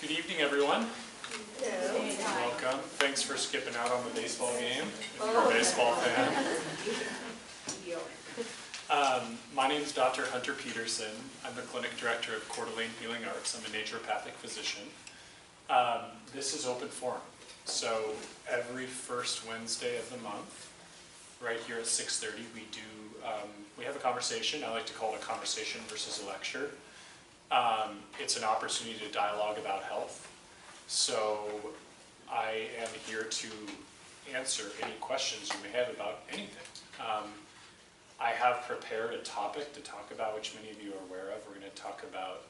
Good evening, everyone. Welcome. Thanks for skipping out on the baseball game, if you're a baseball fan. My name is Dr. Hunter Peterson. I'm the clinic director of Coeur d'Alene Healing Arts. I'm a naturopathic physician. This is open forum. So every first Wednesday of the month, right here at 6:30, we have a conversation. I like to call it a conversation versus a lecture. It's an opportunity to dialogue about health. So I am here to answer any questions you may have about anything. I have prepared a topic to talk about, which many of you are aware of. We're going to talk about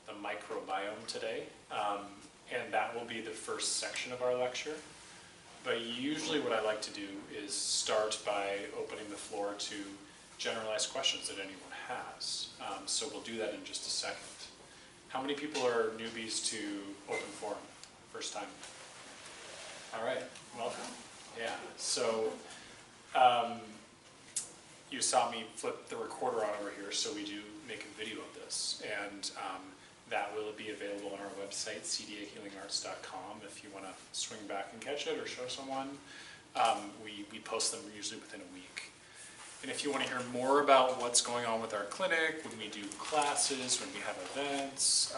the microbiome today, and that will be the first section of our lecture. But usually what I like to do is start by opening the floor to generalized questions that anyone has. So we'll do that in just a second. How many people are newbies to open forum? First time? All right, welcome. Yeah, so you saw me flip the recorder on over here, so we do make a video of this. And that will be available on our website, cdahealingarts.com, if you want to swing back and catch it or show someone. We post them usually within a week. And if you want to hear more about what's going on with our clinic, when we do classes, when we have events,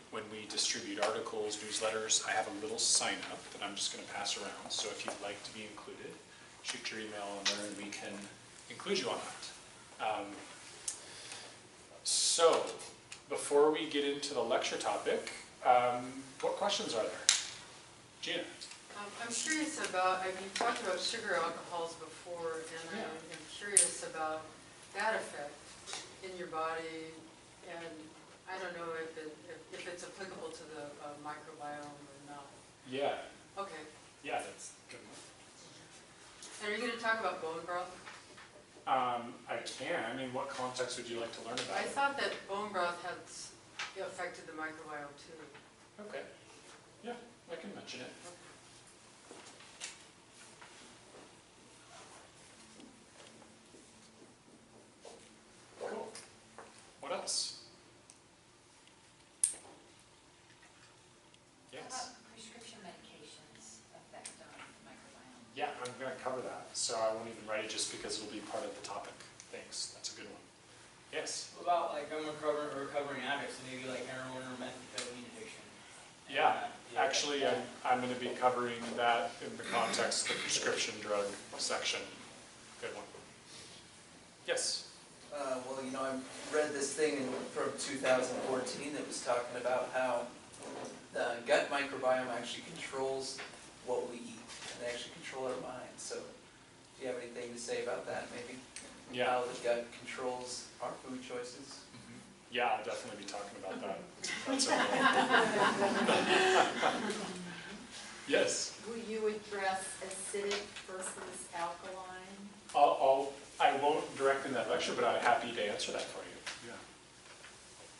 when we distribute articles, newsletters, I have a little sign up that I'm just going to pass around. So if you'd like to be included, shoot your email on there and we can include you on that. So before we get into the lecture topic, what questions are there? Gina? I'm curious about, you talked about sugar alcohols before, and Yeah. I'm curious about that effect in your body, and I don't know if it's applicable to the microbiome or not. Yeah. Okay. Yeah, that's good. And are you going to talk about bone broth? I can. I mean, what context would you like to learn about? I thought that bone broth had affected the microbiome too. Okay. Yeah, I can mention it. Cool. What else? Yes? How about prescription medications effect on the microbiome? Yeah, I'm going to cover that. So I won't even write it just because it'll be part of the topic. Thanks. That's a good one. Yes? What about like recovering addicts, maybe like heroin or methamphetamine addiction? Yeah. Actually, I'm going to be covering that in the context of the prescription drug section. Good one. Yes? Well, you know, I read this thing from 2014 that was talking about how the gut microbiome actually controls what we eat, and they actually control our minds. So, do you have anything to say about that, maybe? Yeah. How the gut controls our food choices? Yeah, I'll definitely be talking about that. That's okay. Yes? Will you address acidic versus alkaline? I won't direct in that lecture, but I'm happy to answer that for you.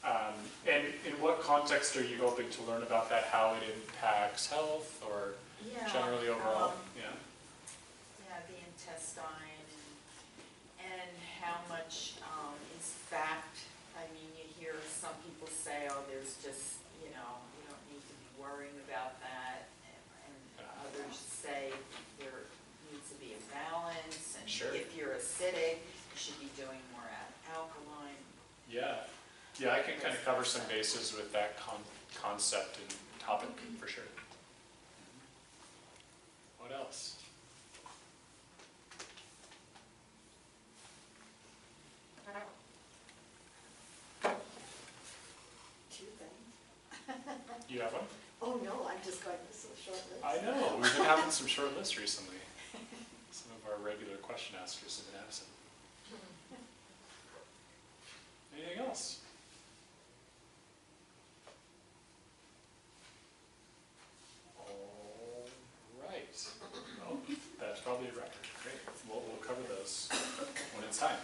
Yeah. And in what context are you hoping to learn about that? How it impacts health, or generally overall? Yeah. The intestine and how much is fact. I mean, you hear some people say, oh, there's just, you don't need to be worrying about that. And others say there needs to be a balance. And Sure. if you're acidic, you should be doing more alkaline. Yeah. Yeah, I can kind of cover some bases with that concept and topic for sure. What else? Two things. You have one? Oh, no, I'm just going to some short list. I know. We've been having some short lists recently. Some of our regular question askers have been absent. Anything else? All right. Well, that's probably a record. Great. We'll cover those when it's time.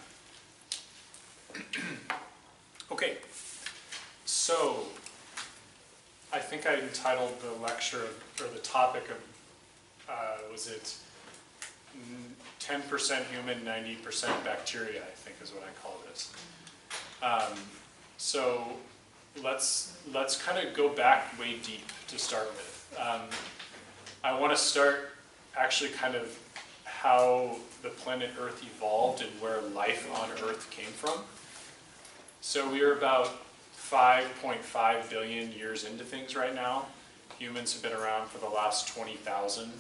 Okay. So, I think I entitled the lecture, or the topic of, was it 10% human, 90% bacteria, I think is what I called it. So let's kind of go back way deep to start with. I want to start actually kind of how the planet Earth evolved and where life on Earth came from. So we are about 5.5 billion years into things right now. Humans have been around for the last 20,000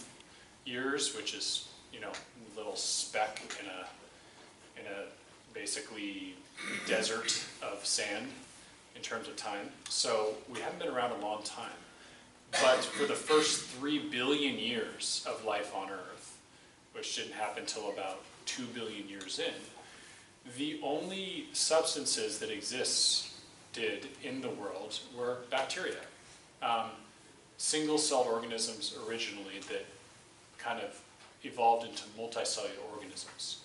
years, which is, you know, a little speck in a basically desert of sand in terms of time. So we haven't been around a long time. But for the first 3 billion years of life on Earth, which didn't happen until about 2 billion years in, the only substances that existed in the world were bacteria. Single-celled organisms originally that kind of evolved into multicellular organisms.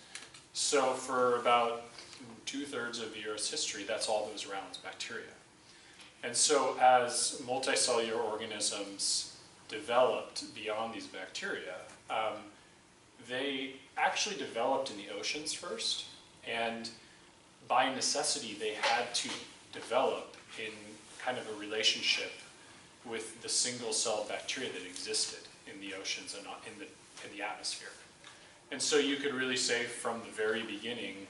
So for about 2/3 of the Earth's history, that's all that was around was bacteria. And so as multicellular organisms developed beyond these bacteria, they actually developed in the oceans first, and by necessity they had to develop in kind of a relationship with the single-celled bacteria that existed in the oceans and in the atmosphere. And so you could really say from the very beginning,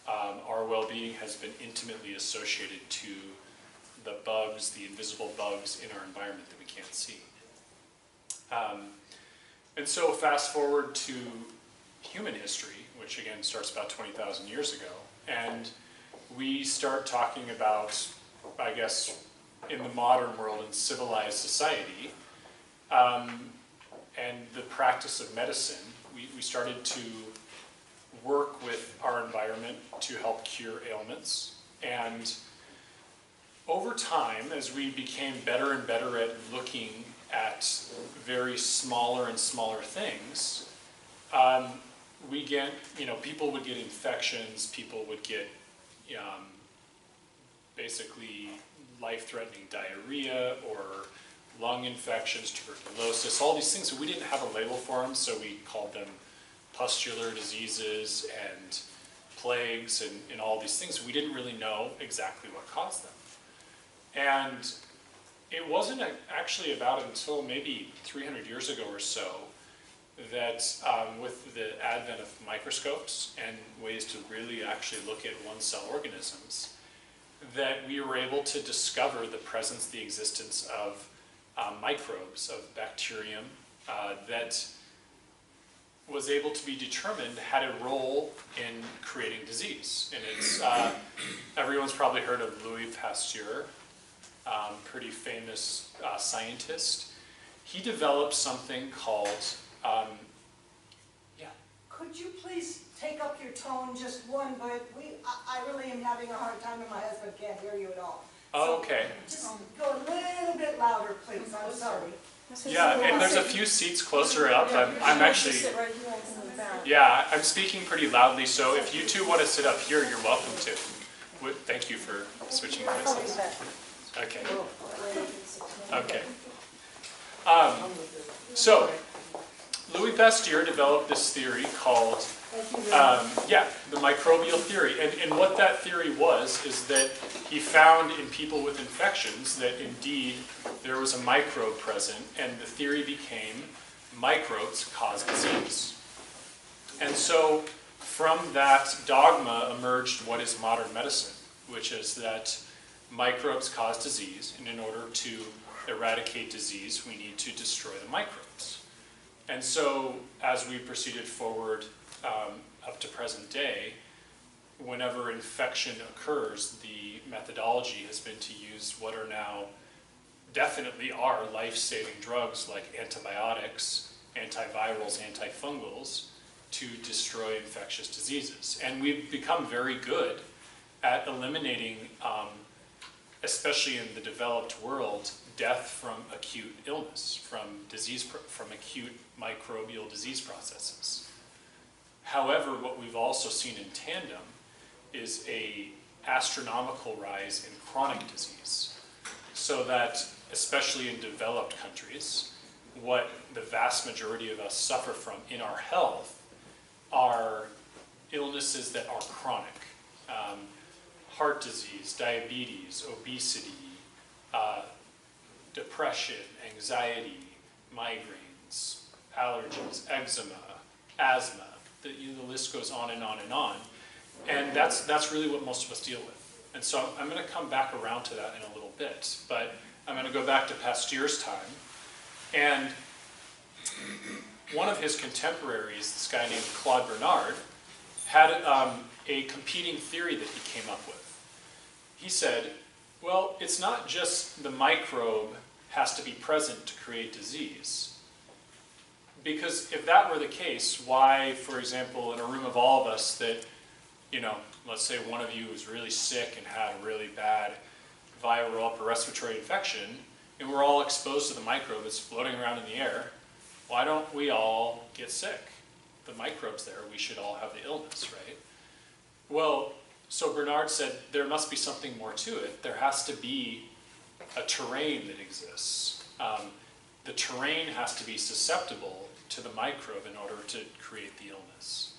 our well-being has been intimately associated to the bugs, the invisible bugs in our environment that we can't see. And so fast forward to human history, which again starts about 20,000 years ago, and we start talking about, I guess, in the modern world in civilized society, and the practice of medicine, we started to work with our environment to help cure ailments. And over time, as we became better and better at looking at very smaller and smaller things, we get, people would get infections, people would get basically life-threatening diarrhea or lung infections, tuberculosis, all these things. So we didn't have a label for them, so we called them pustular diseases and plagues and all these things. We didn't really know exactly what caused them. And it wasn't actually about until maybe 300 years ago or so that with the advent of microscopes and ways to really actually look at one-cell organisms, that we were able to discover the presence, the existence of microbes, of bacterium, that was able to be determined had a role in creating disease. And it's, everyone's probably heard of Louis Pasteur, pretty famous scientist. He developed something called, Could you please take up your tone just one, but I really am having a hard time and my husband can't hear you at all. Oh, okay. Just go a little bit louder, please, I'm sorry. Yeah, and there's a few seats closer up. I'm actually, yeah, I'm speaking pretty loudly, so if you two want to sit up here, you're welcome to. Thank you for switching places. Okay. Okay. So, Louis Pasteur developed this theory called, the Microbial Theory. And what that theory was is that he found in people with infections that indeed there was a microbe present, and the theory became microbes cause disease. And so from that dogma emerged what is modern medicine, which is that microbes cause disease, and in order to eradicate disease, we need to destroy the microbes. And so as we proceeded forward up to present day, whenever infection occurs, the methodology has been to use what are now definitely are life-saving drugs like antibiotics, antivirals, antifungals to destroy infectious diseases. And we've become very good at eliminating, especially in the developed world, death from acute illness, from acute microbial disease processes. However, what we've also seen in tandem is an astronomical rise in chronic disease. So that, especially in developed countries, what the vast majority of us suffer from in our health are illnesses that are chronic. heart disease, diabetes, obesity, depression, anxiety, migraines, allergies, eczema, asthma. The list goes on and on and on. And that's really what most of us deal with. And so I'm going to come back around to that in a little bit. But I'm going to go back to Pasteur's time. And one of his contemporaries, this guy named Claude Bernard, had a competing theory that he came up with. He said, well, it's not just the microbe has to be present to create disease. Because if that were the case, why, for example, in a room of all of us that, let's say one of you is really sick and had a really bad viral upper respiratory infection, and we're all exposed to the microbe that's floating around in the air, why don't we all get sick? The microbe's there, we should all have the illness, right? Well, so Bernard said there must be something more to it. There has to be a terrain that exists. The terrain has to be susceptible to the microbe in order to create the illness.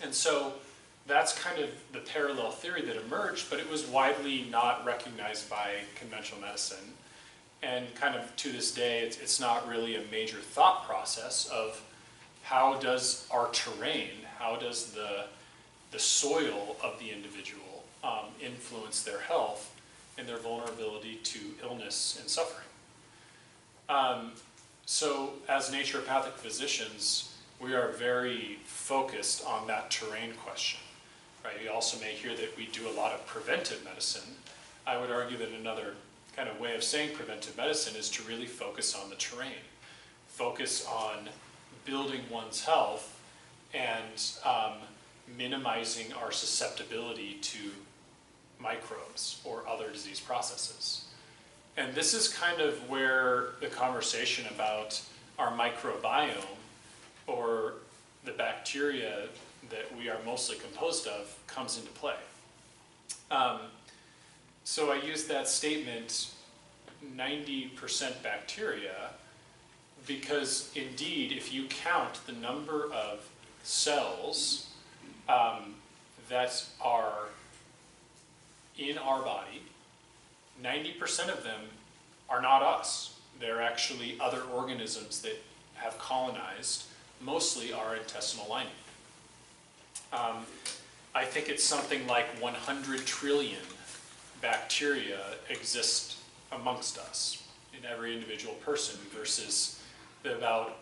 And so that's kind of the parallel theory that emerged, but it was widely not recognized by conventional medicine. And kind of to this day, it's not really a major thought process of how does our terrain, how does the soil of the individual influence their health and their vulnerability to illness and suffering. So as naturopathic physicians, we are very focused on that terrain question. Right? You also may hear that we do a lot of preventive medicine. I would argue that another kind of way of saying preventive medicine is to really focus on the terrain. Focus on building one's health and minimizing our susceptibility to microbes or other disease processes. And this is kind of where the conversation about our microbiome or the bacteria that we are mostly composed of comes into play. So I use that statement, 90% bacteria, because indeed, if you count the number of cells that are in our body, 90% of them are not us. They're actually other organisms that have colonized, mostly our intestinal lining. I think it's something like 100 trillion bacteria exist amongst us in every individual person versus the about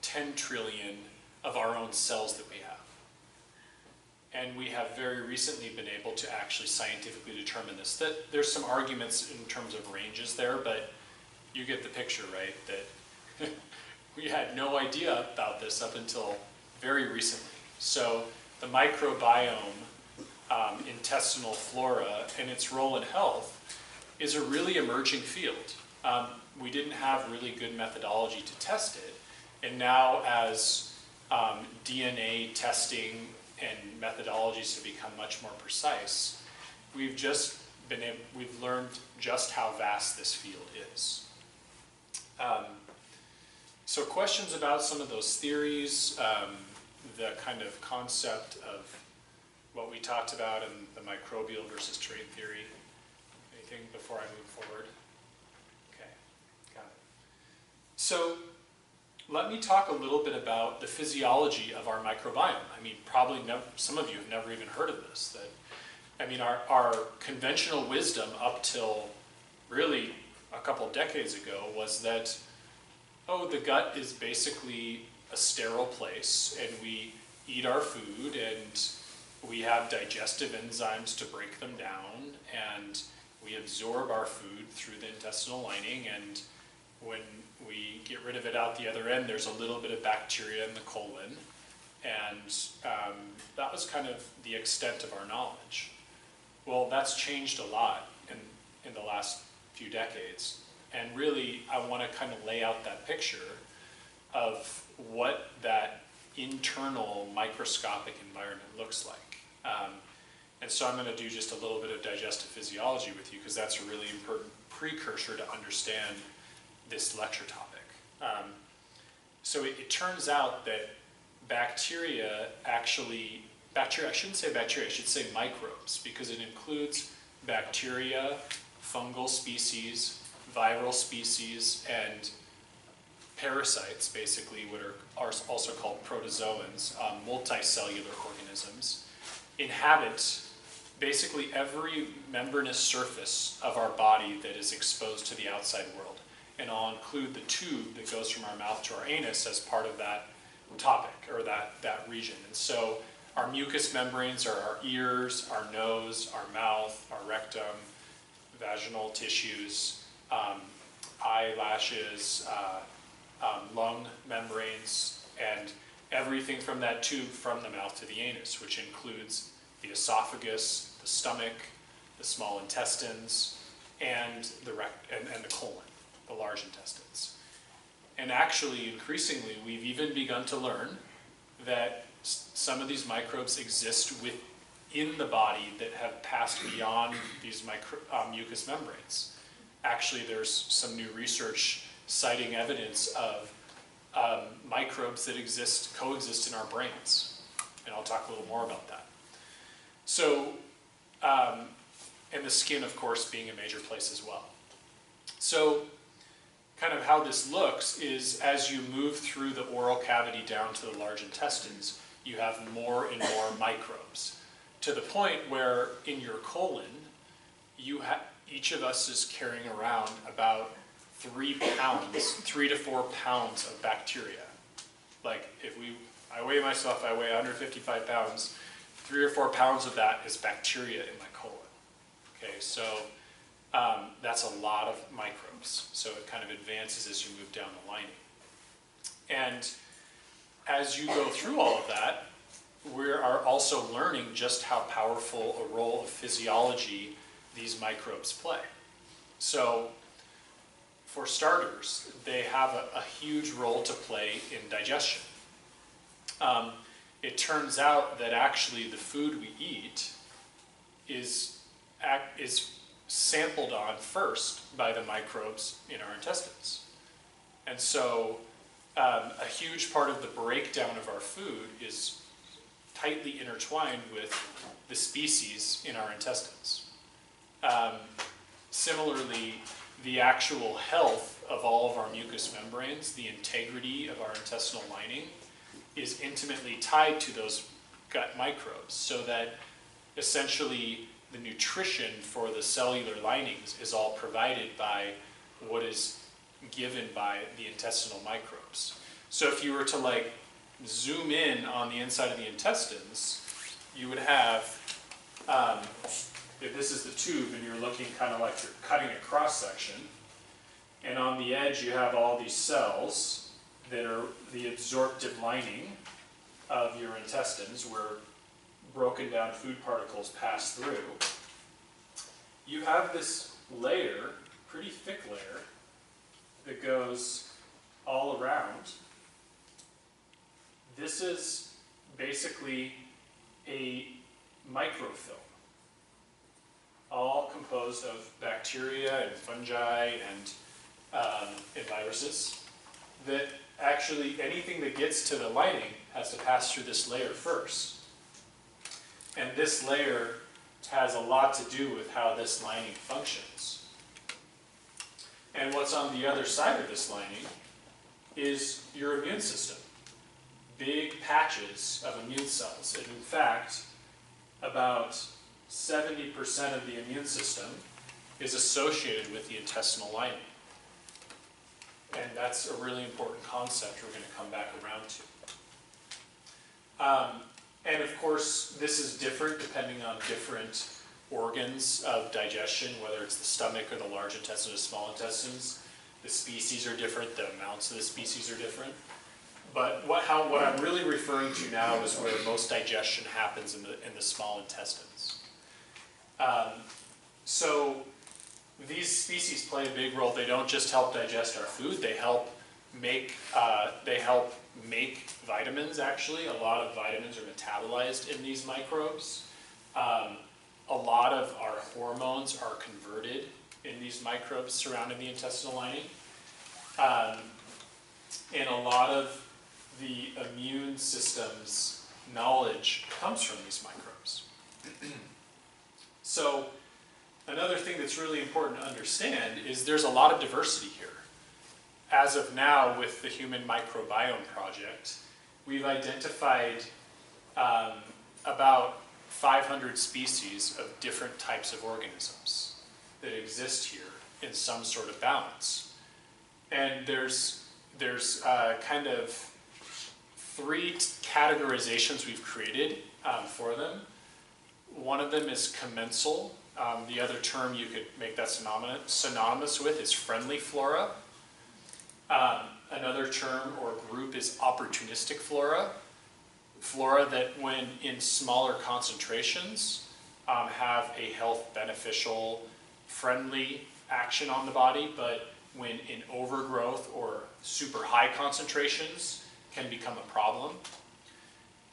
10 trillion of our own cells that we have. And we have very recently been able to actually scientifically determine this. That there's some arguments in terms of ranges there, but you get the picture, right? That we had no idea about this up until very recently. So the microbiome, intestinal flora, and its role in health is a really emerging field. We didn't have really good methodology to test it, and now as DNA testing and methodologies have become much more precise, we've learned just how vast this field is. So questions about some of those theories, the kind of concept of what we talked about in the microbial versus terrain theory. Anything before I move forward? Okay, got it. So let me talk a little bit about the physiology of our microbiome. I mean, probably some of you have never even heard of this. Our conventional wisdom up till really a couple of decades ago was that, the gut is basically a sterile place, and we eat our food, and we have digestive enzymes to break them down, and we absorb our food through the intestinal lining, and when we get rid of it out the other end, there's a little bit of bacteria in the colon, and that was kind of the extent of our knowledge. Well, that's changed a lot in the last few decades, and really I want to kind of lay out that picture of what that internal microscopic environment looks like. And so I'm going to do just a little bit of digestive physiology with you, because that's a really important precursor to understand this lecture topic. So it turns out that bacteria actually bacteria, I shouldn't say bacteria, I should say microbes, because it includes bacteria, fungal species, viral species, and parasites, basically, what are also called protozoans, multicellular organisms, inhabit basically every membranous surface of our body that is exposed to the outside world. And I'll include the tube that goes from our mouth to our anus as part of that topic, or that region. And so our mucous membranes are our ears, our nose, our mouth, our rectum, vaginal tissues, eyelashes, lung membranes, and everything from that tube from the mouth to the anus, which includes the esophagus, the stomach, the small intestines, and the colon, the large intestines. And actually, increasingly, we've even begun to learn that some of these microbes exist within the body that have passed beyond these mucous membranes. Actually, there's some new research citing evidence of microbes that coexist in our brains. And I'll talk a little more about that. So, and the skin, of course, being a major place as well. So, kind of how this looks is as you move through the oral cavity down to the large intestines, you have more and more microbes, to the point where in your colon, each of us is carrying around about 3 to 4 pounds of bacteria. Like I weigh myself, I weigh 155 pounds, 3 or 4 pounds of that is bacteria in my colon. Okay, so that's a lot of microbes. So it kind of advances as you move down the lining. And as you go through all of that, we are also learning just how powerful a role of physiology these microbes play. So, for starters, they have a huge role to play in digestion. It turns out that actually the food we eat is sampled on first by the microbes in our intestines. And so a huge part of the breakdown of our food is tightly intertwined with the species in our intestines. Similarly, the actual health of all of our mucous membranes, the integrity of our intestinal lining, is intimately tied to those gut microbes, so that essentially the nutrition for the cellular linings is all provided by what is given by the intestinal microbes. So if you were to zoom in on the inside of the intestines, you would have, if this is the tube and you're looking kind of like you're cutting a cross section, and on the edge you have all these cells that are the absorptive lining of your intestines, where broken down food particles pass through. You have this layer, pretty thick layer, that goes all around. This is basically a microfilm, all composed of bacteria and fungi and viruses, that actually anything that gets to the lining has to pass through this layer first. And this layer has a lot to do with how this lining functions. And what's on the other side of this lining is your immune system. Big patches of immune cells. And in fact, about 70% of the immune system is associated with the intestinal lining. And that's a really important concept we're going to come back around to. And of course, this is different depending on different organs of digestion, whether it's the stomach or the large intestine or small intestines. The species are different, the amounts of the species are different. But what I'm really referring to now is where most digestion happens in the small intestines. So these species play a big role. They don't just help digest our food, they help make vitamins, actually. A lot of vitamins are metabolized in these microbes. A lot of our hormones are converted in these microbes surrounding the intestinal lining. And a lot of the immune system's knowledge comes from these microbes. So another thing that's really important to understand is there's a lot of diversity here. As of now, with the Human Microbiome Project, we've identified about 500 species of different types of organisms that exist here in some sort of balance. And there's kind of 3 categorizations we've created for them. One of them is commensal. The other term you could make that synonymous with is friendly flora. Another term or group is opportunistic flora. Flora that when in smaller concentrations have a health beneficial, friendly action on the body, but when in overgrowth or super high concentrations can become a problem.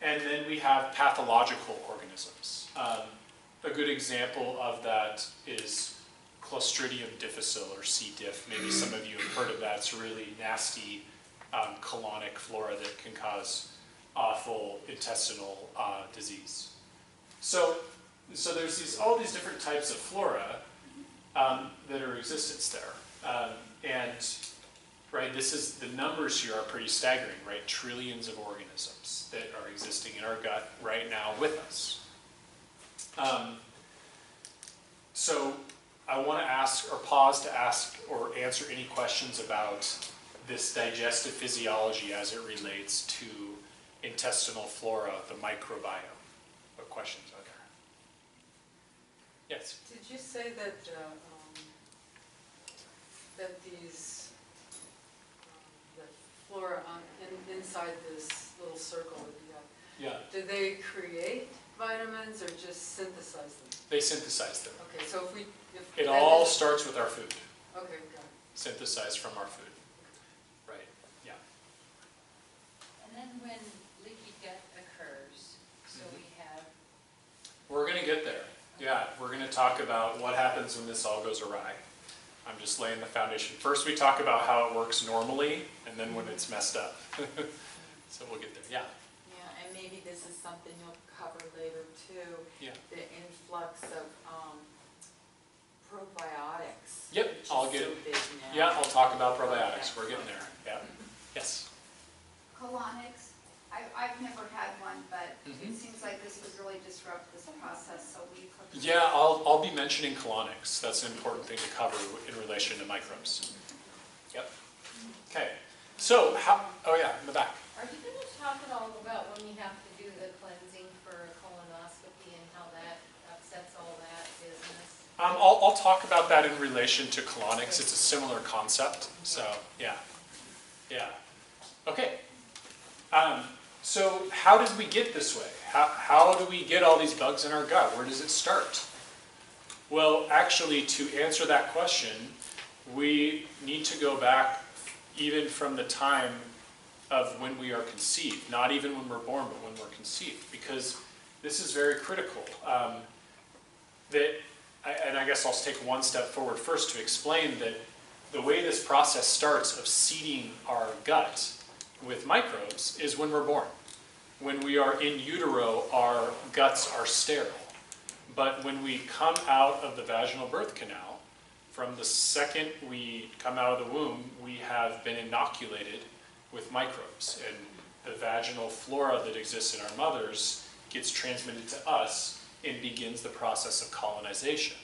And then we have pathological organisms. A good example of that is Clostridium difficile, or C. diff. Maybe some of you have heard of that. It's a really nasty colonic flora that can cause awful intestinal disease. So there's all these different types of flora that are in existence there. And right, the numbers here are pretty staggering, right? Trillions of organisms that are existing in our gut right now with us. So I want to ask, or pause to ask or answer any questions about this digestive physiology as it relates to intestinal flora, the microbiome. What questions are there? Yes? Did you say that that these the flora inside this little circle that you have, Yeah. do they create vitamins or just synthesize them? They synthesize them. Okay, so It all starts with our food. Okay, got it. Synthesized from our food. Right, yeah. And then when leaky gut occurs, so we have, We're going to get there. Yeah, we're going to talk about what happens when this all goes awry. I'm just laying the foundation. First we talk about how it works normally, and then when it's messed up. So we'll get there, yeah. Yeah, and maybe this is something you'll cover later too. Yeah. The influx of probiotics. Yep, which is I'll get so it. big now. Yeah, I'll talk about probiotics. We're getting there. Yeah. Yes. colonics. I've never had one, but Mhm. it seems like this would really disrupt this process, so we cook. Yeah, I'll be mentioning colonics. That's an important thing to cover in relation to microbes. Yep. Okay. So oh yeah, in the back. are you going to talk at all about when you have to do the cleansing for a colonoscopy and how that upsets all that business? I'll talk about that in relation to colonics. It's a similar concept. So yeah. Yeah. Okay. So how did we get this way? How do we get all these bugs in our gut? Where does it start? Well, actually, to answer that question, we need to go back even from the time of when we are conceived, not even when we're born, but when we're conceived, because this is very critical. And I guess I'll take one step forward first to explain that the way this process starts of seeding our gut with microbes is when we're born. When we are in utero, our guts are sterile. But when we come out of the vaginal birth canal, from the second we come out of the womb, we have been inoculated with microbes. And the vaginal flora that exists in our mothers gets transmitted to us and begins the process of colonization.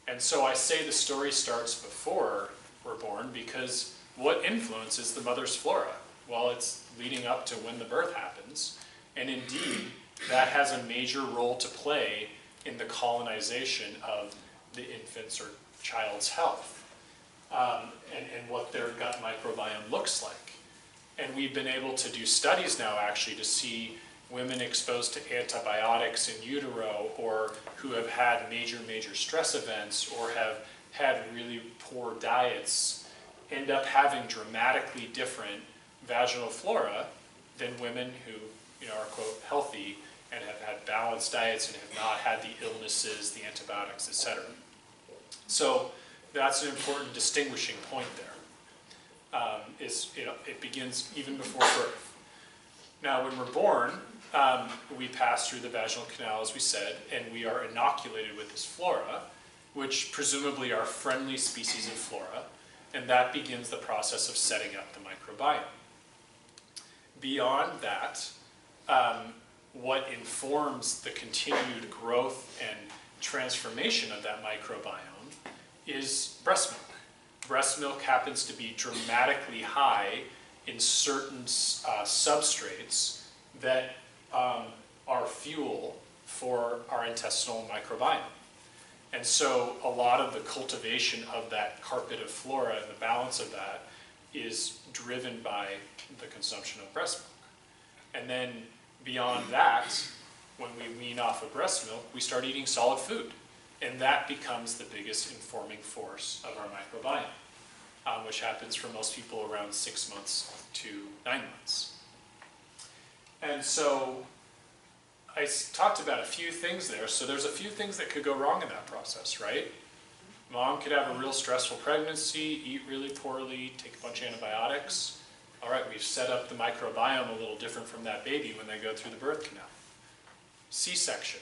And so I say the story starts before we're born because what influences the mother's flora? Well, it's leading up to when the birth happens. And indeed, that has a major role to play in the colonization of the infant's or child's health and what their gut microbiome looks like. And we've been able to do studies now actually to see women exposed to antibiotics in utero or who have had major stress events or have had really poor diets end up having dramatically different vaginal flora than women who are, quote, healthy and have had balanced diets and have not had the illnesses, the antibiotics, etc. So that's an important distinguishing point there. It begins even before birth. Now, when we're born, we pass through the vaginal canal, as we said, and we are inoculated with this flora, which presumably are friendly species of flora, and that begins the process of setting up the microbiome. Beyond that, what informs the continued growth and transformation of that microbiome is breast milk. Breast milk happens to be dramatically high in certain substrates that are fuel for our intestinal microbiome. And so a lot of the cultivation of that carpet of flora and the balance of that is driven by the consumption of breast milk. And then beyond that, when we wean off of breast milk, we start eating solid food. And that becomes the biggest informing force of our microbiome, which happens for most people around 6 months to 9 months. And so I talked about a few things there. So there's a few things that could go wrong in that process, right? Mom could have a real stressful pregnancy, eat really poorly, take a bunch of antibiotics. All right, we've set up the microbiome a little different from that baby when they go through the birth canal. C-section.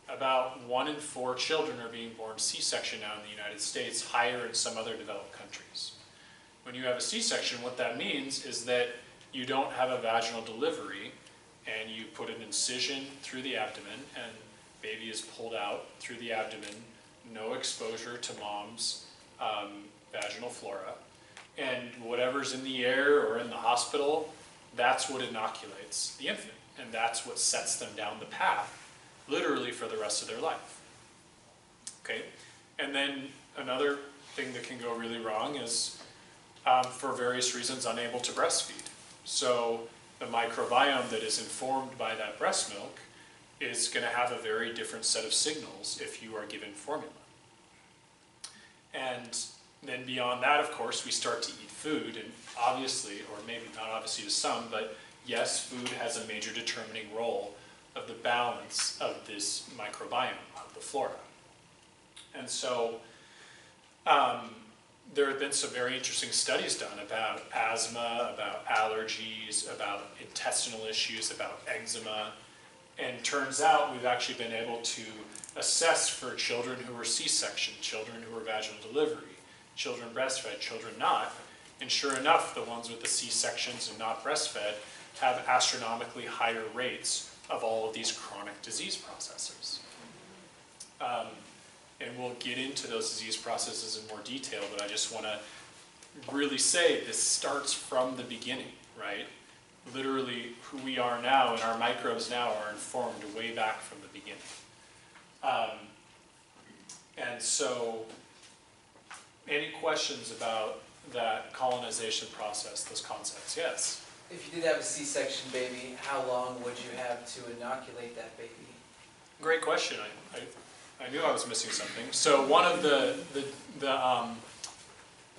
About 1 in 4 children are being born C-section now in the United States, higher in some other developed countries. When you have a C-section, what that means is that you don't have a vaginal delivery, and you put an incision through the abdomen, and baby is pulled out through the abdomen, no exposure to mom's vaginal flora, and whatever's in the air or in the hospital, that's what inoculates the infant, and that's what sets them down the path, literally for the rest of their life. Okay, and then another thing that can go really wrong is, for various reasons, unable to breastfeed. So the microbiome that is informed by that breast milk is going to have a very different set of signals if you are given formula. And then beyond that, of course, we start to eat food, and obviously, or maybe not obviously to some, but yes, food has a major determining role of the balance of this microbiome, of the flora. And so there have been some very interesting studies done about asthma, about allergies, about intestinal issues, about eczema. And turns out we've actually been able to assess for children who were C-section, children who were vaginal delivery, children breastfed, children not. And sure enough, the ones with the C-sections and not breastfed have astronomically higher rates of all of these chronic disease processes. And we'll get into those disease processes in more detail, but I just want to really say this starts from the beginning, right? Literally, who we are now and our microbes now are informed way back from the beginning. And so, any questions about that colonization process, those concepts? Yes? If you did have a C-section baby, how long would you have to inoculate that baby? Great question. I knew I was missing something. So one of the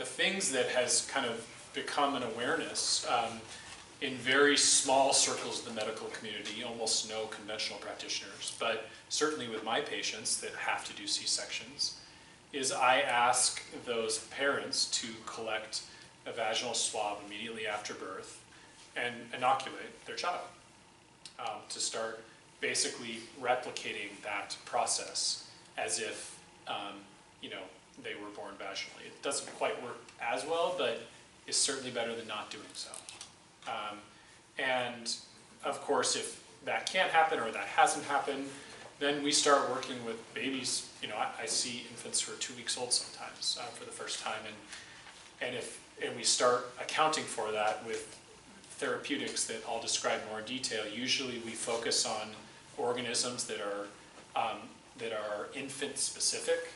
things that has kind of become an awareness in very small circles of the medical community, almost no conventional practitioners, but certainly with my patients that have to do C-sections, is I ask those parents to collect a vaginal swab immediately after birth and inoculate their child to start basically replicating that process as if they were born vaginally. It doesn't quite work as well, but it's certainly better than not doing so. And of course, if that can't happen or that hasn't happened, then we start working with babies. I see infants who are 2 weeks old sometimes for the first time, and we start accounting for that with therapeutics that I'll describe more in detail. Usually, we focus on organisms that are infant-specific,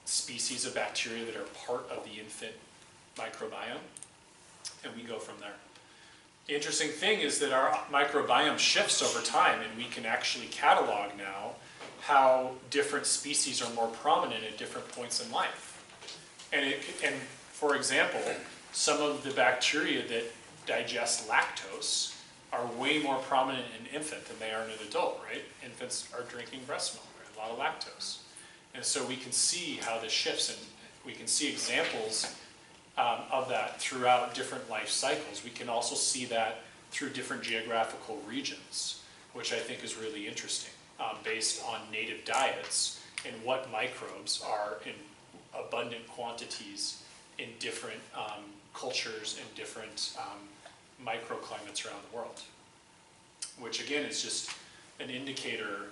species of bacteria that are part of the infant microbiome, and we go from there. The interesting thing is that our microbiome shifts over time, and we can actually catalog now how different species are more prominent at different points in life. And for example, some of the bacteria that digest lactose are way more prominent in an infant than they are in an adult, right? Infants are drinking breast milk, right? A lot of lactose. And so we can see how this shifts, and we can see examples of that throughout different life cycles. We can also see that through different geographical regions. which I think is really interesting, based on native diets and what microbes are in abundant quantities in different cultures and different microclimates around the world. Which again is just an indicator,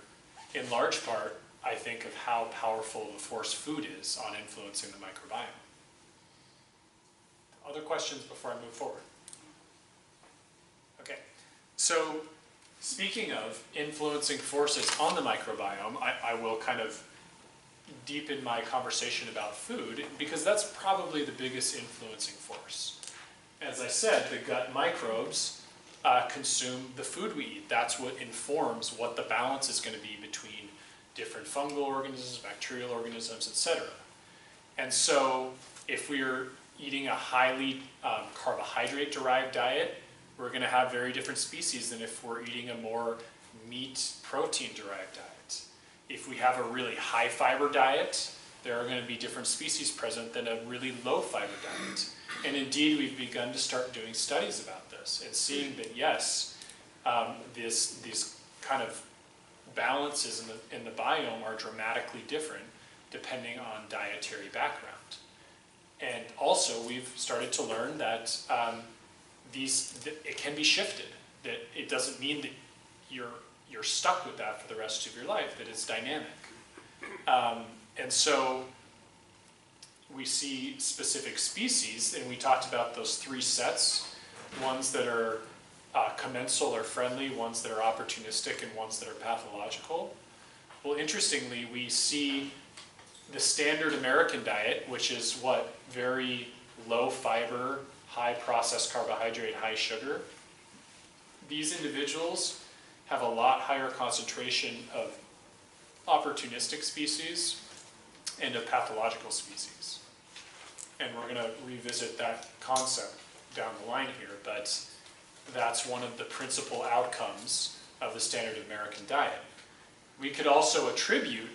in large part, I think, of how powerful of a force food is on influencing the microbiome. Other questions before I move forward? Okay, so speaking of influencing forces on the microbiome, I will kind of deepen my conversation about food, because that's probably the biggest influencing force. As I said, the gut microbes consume the food we eat. That's what informs what the balance is going to be between different fungal organisms, bacterial organisms, etc. And so if we're eating a highly carbohydrate-derived diet, we're going to have very different species than if we're eating a more meat, protein-derived diet. If we have a really high-fiber diet, there are going to be different species present than a really low-fiber diet. And indeed, we've begun to start doing studies about this and seeing that, yes, these kind of balances in the biome are dramatically different depending on dietary background. And also, we've started to learn that it can be shifted, that it doesn't mean that you're stuck with that for the rest of your life, that it's dynamic. And so we see specific species, and we talked about those three sets, ones that are commensal or friendly, ones that are opportunistic, and ones that are pathological. Well, interestingly, we see the standard American diet, which is what? Very low fiber, high processed carbohydrate, high sugar. These individuals have a lot higher concentration of opportunistic species and of pathological species. And we're going to revisit that concept down the line here, but that's one of the principal outcomes of the standard American diet. We could also attribute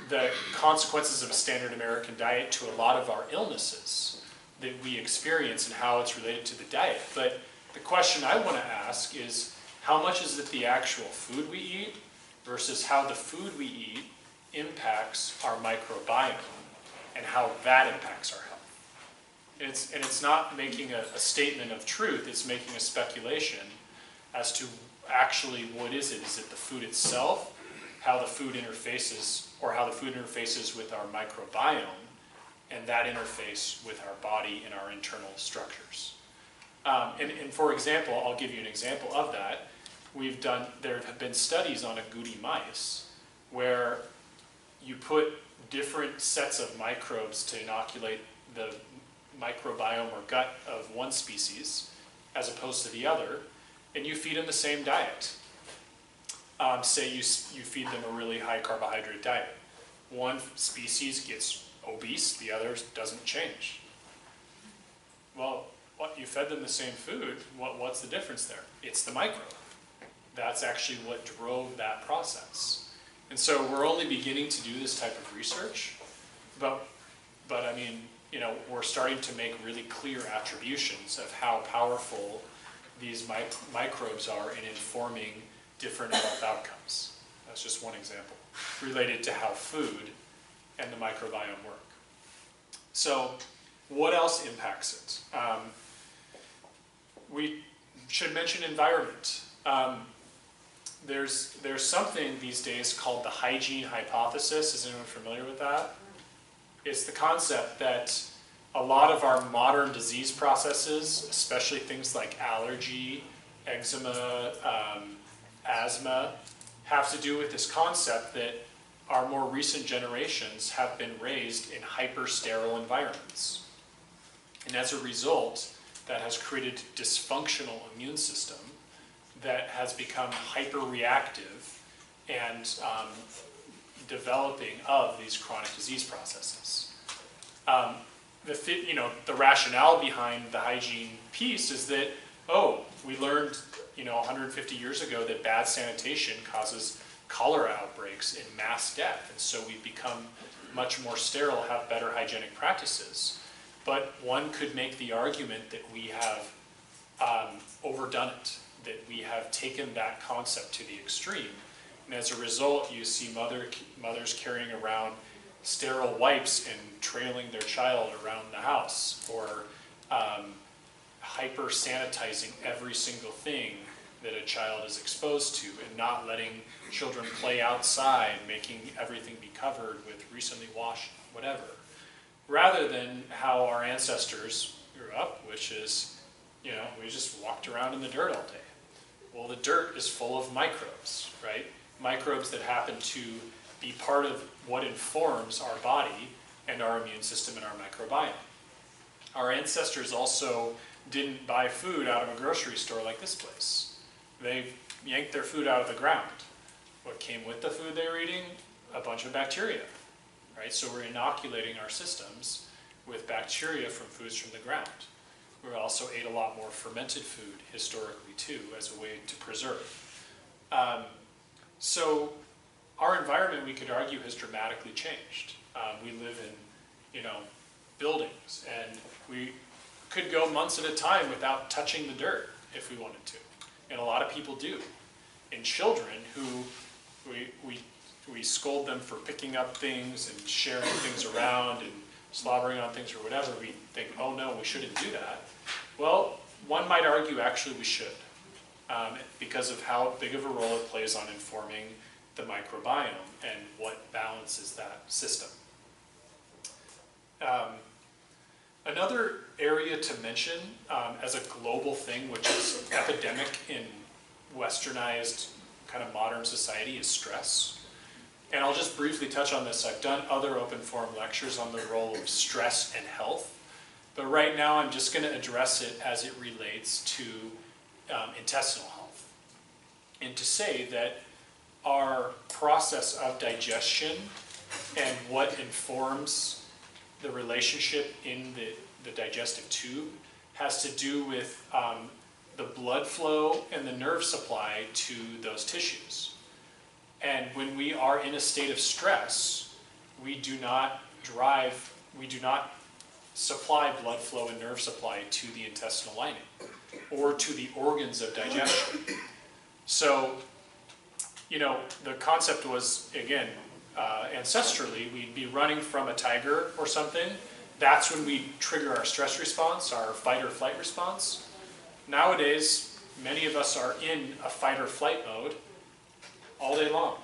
the consequences of a standard American diet to a lot of our illnesses that we experience and how it's related to the diet. But the question I want to ask is, how much is it the actual food we eat versus how the food we eat impacts our microbiome and how that impacts our health? And it's not making a statement of truth, it's making a speculation as to actually what is it? Is it the food itself, how the food interfaces, or how the food interfaces with our microbiome, and that interface with our body and our internal structures? And for example, I'll give you an example of that. There have been studies on agouti mice where you put different sets of microbes to inoculate the microbiome or gut of one species as opposed to the other, and you feed them the same diet. Say you feed them a really high carbohydrate diet. One species gets obese, the other doesn't change. Well, you fed them the same food, what's the difference there? It's the microbe. That's actually what drove that process. And so we're only beginning to do this type of research, but I mean, you know, we're starting to make really clear attributions of how powerful these microbes are in informing different health outcomes. That's just one example related to how food and the microbiome work. So what else impacts it? We should mention environment. There's something these days called the hygiene hypothesis. Is anyone familiar with that? It's the concept that a lot of our modern disease processes, especially things like allergy, eczema, asthma, have to do with this concept that our more recent generations have been raised in hyper-sterile environments. And as a result, that has created a dysfunctional immune system that has become hyper-reactive and developing of these chronic disease processes. The rationale behind the hygiene piece is that, we learned 150 years ago that bad sanitation causes cholera outbreaks and mass death, and so we've become much more sterile, have better hygienic practices. But one could make the argument that we have overdone it, that we have taken that concept to the extreme. And as a result, you see mothers carrying around sterile wipes and trailing their child around the house, or hyper sanitizing every single thing that a child is exposed to, and not letting children play outside, making everything be covered with recently washed whatever, rather than how our ancestors grew up, which is, you know, we just walked around in the dirt all day. Well, the dirt is full of microbes, right? Microbes that happen to be part of what informs our body and our immune system and our microbiome. Our ancestors also didn't buy food out of a grocery store like this place. They yanked their food out of the ground. What came with the food they were eating? A bunch of bacteria, right? So we're inoculating our systems with bacteria from foods from the ground. We also ate a lot more fermented food historically too, as a way to preserve. So our environment, we could argue, has dramatically changed. We live in, you know, buildings, and we could go months at a time without touching the dirt if we wanted to, and a lot of people do. And children who we scold them for picking up things and sharing things around and slobbering on things or whatever, we think, oh no, we shouldn't do that. Well, one might argue actually we should, because of how big of a role it plays on informing the microbiome and what balances that system. Another area to mention as a global thing, which is epidemic in westernized kind of modern society, is stress. And I'll just briefly touch on this. I've done other open forum lectures on the role of stress and health, but right now I'm just going to address it as it relates to intestinal health. And to say that our process of digestion and what informs the relationship in the digestive tube has to do with the blood flow and the nerve supply to those tissues. And when we are in a state of stress, we do not supply blood flow and nerve supply to the intestinal lining or to the organs of digestion. So, you know, the concept was, again, ancestrally, we'd be running from a tiger or something. That's when we trigger our stress response, our fight or flight response. Nowadays, many of us are in a fight or flight mode all day long.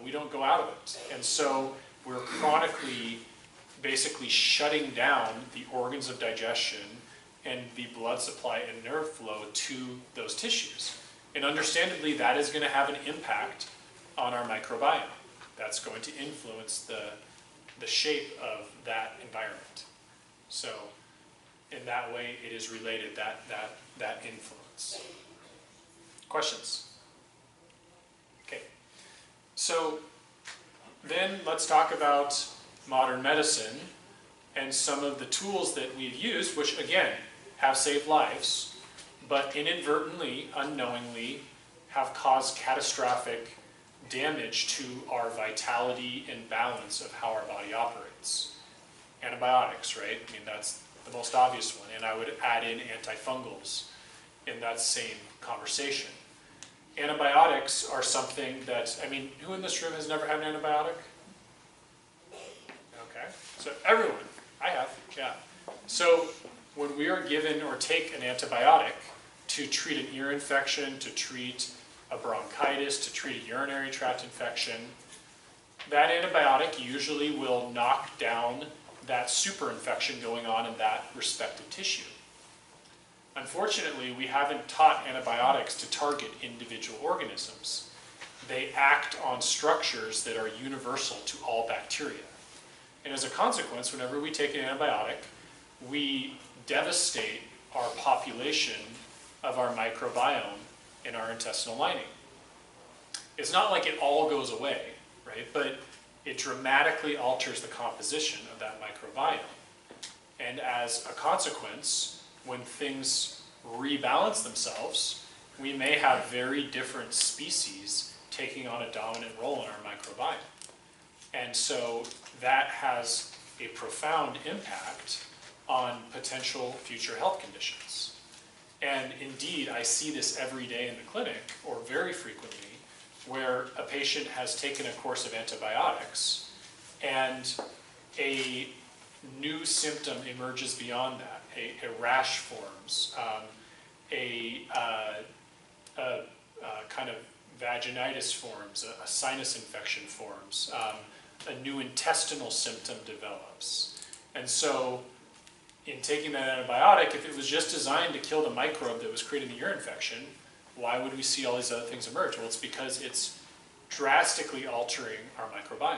We don't go out of it. And so we're chronically basically shutting down the organs of digestion and the blood supply and nerve flow to those tissues. And understandably, that is going to have an impact on our microbiome. That's going to influence the shape of that environment. So in that way, it is related, that influence. Questions? Okay. So then let's talk about modern medicine and some of the tools that we've used, which again, have saved lives, but inadvertently, unknowingly, have caused catastrophic damage to our vitality and balance of how our body operates. Antibiotics, right? I mean, that's the most obvious one, and I would add in antifungals in that same conversation. Antibiotics are something that, I mean, who in this room has never had an antibiotic? Okay, so everyone, I have, yeah. So when we are given or take an antibiotic to treat an ear infection, to treat a bronchitis, to treat a urinary tract infection, that antibiotic usually will knock down that super infection going on in that respective tissue. Unfortunately, we haven't taught antibiotics to target individual organisms. They act on structures that are universal to all bacteria. And as a consequence, whenever we take an antibiotic, we devastate our population of our microbiome in our intestinal lining. It's not like it all goes away, right? But it dramatically alters the composition of that microbiome. And as a consequence, when things rebalance themselves, we may have very different species taking on a dominant role in our microbiome. And so that has a profound impact on potential future health conditions. And indeed, I see this every day in the clinic, or very frequently, where a patient has taken a course of antibiotics and a new symptom emerges beyond that. A rash forms, kind of vaginitis forms, a sinus infection forms, a new intestinal symptom develops. And so in taking that antibiotic, if it was just designed to kill the microbe that was creating the ear infection, why would we see all these other things emerge? Well, it's because it's drastically altering our microbiome.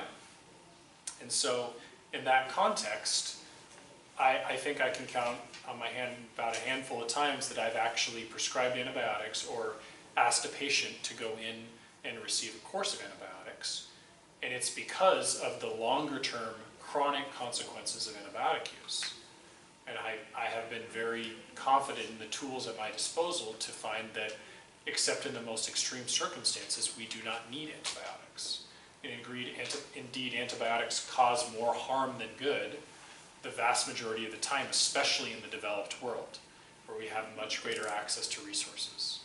And so in that context, I think I can count on my hand about a handful of times that I've actually prescribed antibiotics or asked a patient to go in and receive a course of antibiotics. And it's because of the longer term chronic consequences of antibiotic use. And I have been very confident in the tools at my disposal to find that, except in the most extreme circumstances, we do not need antibiotics. And indeed, antibiotics cause more harm than good the vast majority of the time, especially in the developed world, where we have much greater access to resources.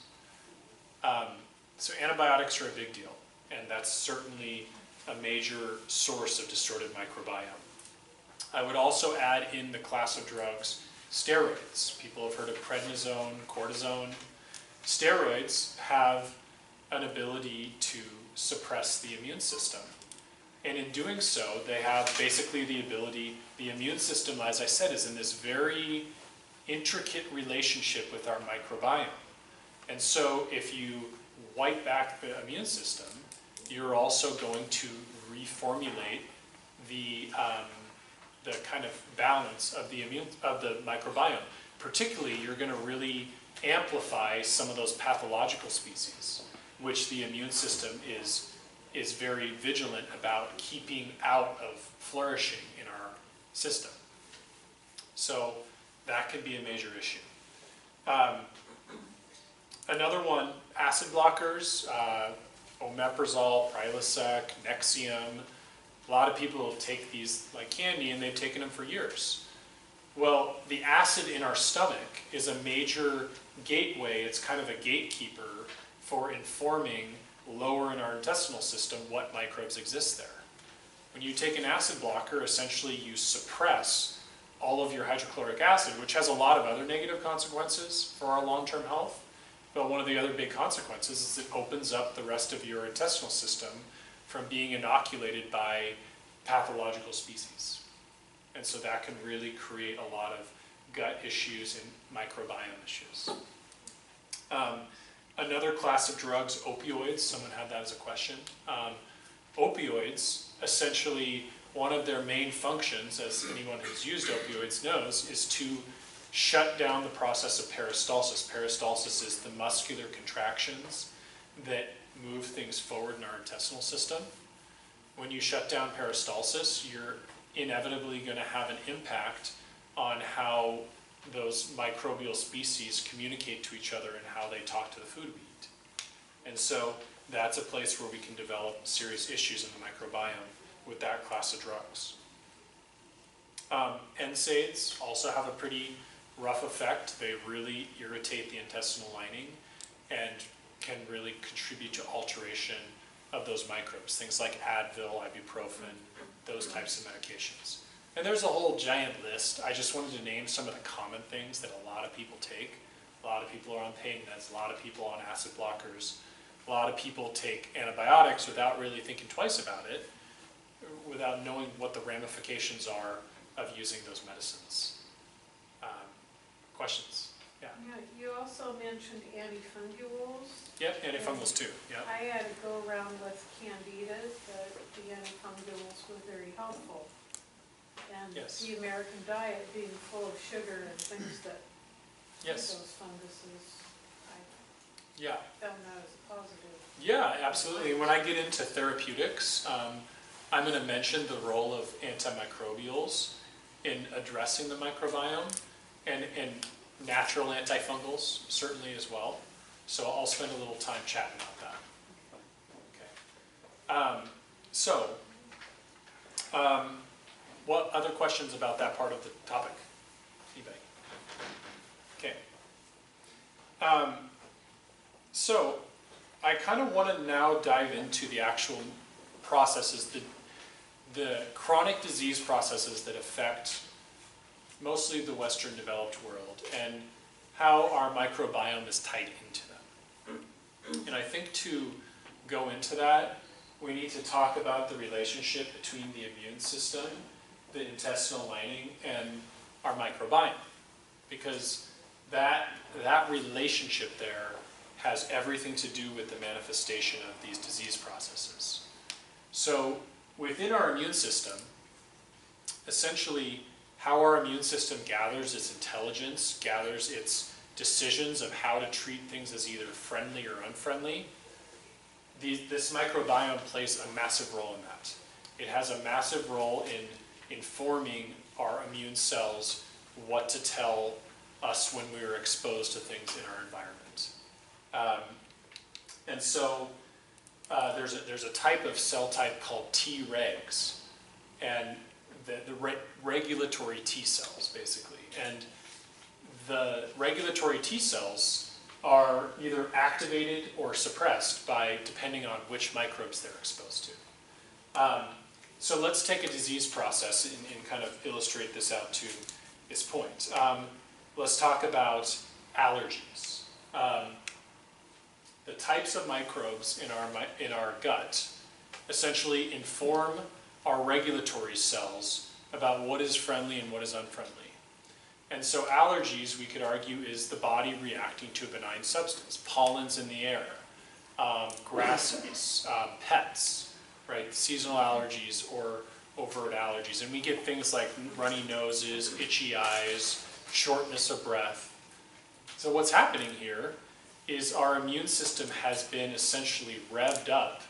So antibiotics are a big deal, and that's certainly a major source of distorted microbiome. I would also add in the class of drugs steroids. People have heard of prednisone, cortisone. Steroids have an ability to suppress the immune system. And in doing so, they have basically the ability, the immune system, as I said, is in this very intricate relationship with our microbiome. And so if you wipe back the immune system, you're also going to reformulate the kind of balance of the microbiome. Particularly, you're going to really amplify some of those pathological species, which the immune system is very vigilant about keeping out of flourishing in our system. So that can be a major issue. Another one, acid blockers, omeprazole, Prilosec, Nexium. A lot of people take these like candy and they've taken them for years. Well, the acid in our stomach is a major gateway. It's kind of a gatekeeper for informing lower in our intestinal system what microbes exist there. When you take an acid blocker, essentially you suppress all of your hydrochloric acid, which has a lot of other negative consequences for our long-term health. But one of the other big consequences is it opens up the rest of your intestinal system from being inoculated by pathological species. And so that can really create a lot of gut issues and microbiome issues. Another class of drugs, opioids, someone had that as a question. Opioids, essentially one of their main functions, as anyone who's used opioids knows, is to shut down the process of peristalsis. Peristalsis is the muscular contractions that move things forward in our intestinal system. When you shut down peristalsis, you're inevitably going to have an impact on how those microbial species communicate to each other and how they talk to the food we eat. And so that's a place where we can develop serious issues in the microbiome with that class of drugs. NSAIDs also have a pretty rough effect. They really irritate the intestinal lining and can really contribute to alteration of those microbes. Things like Advil, ibuprofen, those types of medications. And there's a whole giant list. I just wanted to name some of the common things that a lot of people take. A lot of people are on pain meds, a lot of people on acid blockers. A lot of people take antibiotics without really thinking twice about it, without knowing what the ramifications are of using those medicines. Questions? Yeah. Yeah, you also mentioned antifungals. Yep, antifungals too. Yep. I had to go around with candidas, but the antifungals were very helpful. And Yes. the American diet being full of sugar and things that Yes. those funguses, I Yeah. found that as a positive. Yeah, absolutely. And when I get into therapeutics, I'm going to mention the role of antimicrobials in addressing the microbiome, and natural antifungals certainly as well. So I'll spend a little time chatting about that. Okay. What other questions about that part of the topic? Anybody? Okay. So I kind of want to now dive into the actual processes, the chronic disease processes that affect mostly the Western developed world, and how our microbiome is tied into them. And I think to go into that, we need to talk about the relationship between the immune system, the intestinal lining, and our microbiome. Because that relationship there has everything to do with the manifestation of these disease processes. So within our immune system, essentially how our immune system gathers its intelligence, gathers its decisions of how to treat things as either friendly or unfriendly, this microbiome plays a massive role in that. It has a massive role in informing our immune cells what to tell us when we are exposed to things in our environment. And so there's a type of cell type called Tregs, and the regulatory T cells, basically. And the regulatory T cells are either activated or suppressed depending on which microbes they're exposed to. So let's take a disease process and kind of illustrate this out to its point. Let's talk about allergies. The types of microbes in our gut essentially inform our regulatory cells about what is friendly and what is unfriendly. And so allergies, we could argue, is the body reacting to a benign substance. Pollens in the air, grasses, pets, right? Seasonal allergies or overt allergies. And we get things like runny noses, itchy eyes, shortness of breath. So what's happening here is our immune system has been essentially revved up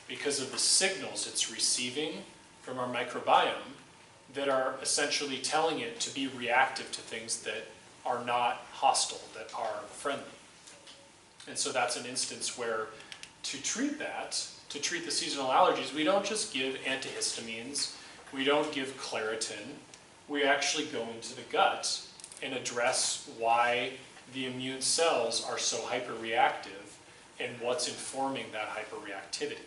because of the signals it's receiving from our microbiome that are essentially telling it to be reactive to things that are not hostile, that are friendly. And so that's an instance where to treat the seasonal allergies, we don't just give antihistamines, we don't give Claritin, we actually go into the gut and address why the immune cells are so hyperreactive and what's informing that hyperreactivity.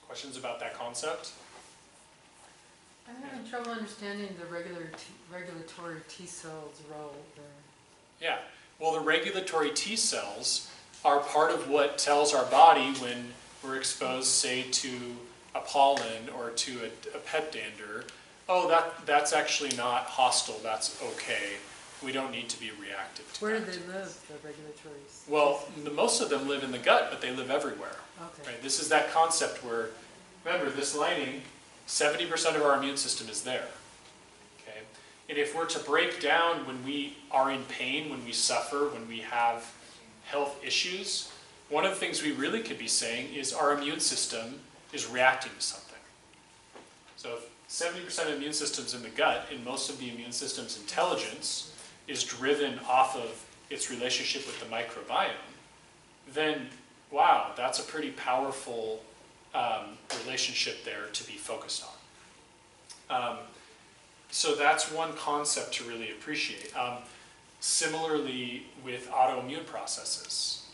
Questions about that concept? I'm having trouble understanding the regulatory T cells' role there. Yeah, well, the regulatory T cells are part of what tells our body when we're exposed, say, to a pollen or to a pet dander, oh, that's actually not hostile, that's okay. We don't need to be reactive to Where that. do they live, the regulatory? Well, most of them live in the gut, but they live everywhere. Okay. Right? This is that concept where, remember, this lining, 70% of our immune system is there. Okay? And if we're to break down when we are in pain, when we suffer, when we have health issues, one of the things we really could be saying is our immune system is reacting to something. So if 70% of the immune system's in the gut, and most of the immune system's intelligence is driven off of its relationship with the microbiome, then wow, that's a pretty powerful relationship there to be focused on. So that's one concept to really appreciate. Similarly with autoimmune processes,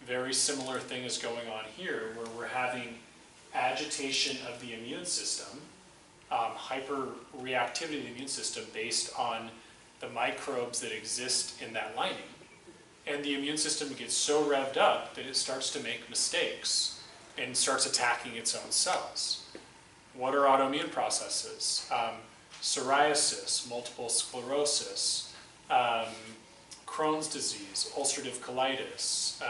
very similar thing is going on here where we're having agitation of the immune system, hyperreactivity of the immune system based on the microbes that exist in that lining. And the immune system gets so revved up that it starts to make mistakes and starts attacking its own cells. What are autoimmune processes? Psoriasis, multiple sclerosis, Crohn's disease, ulcerative colitis,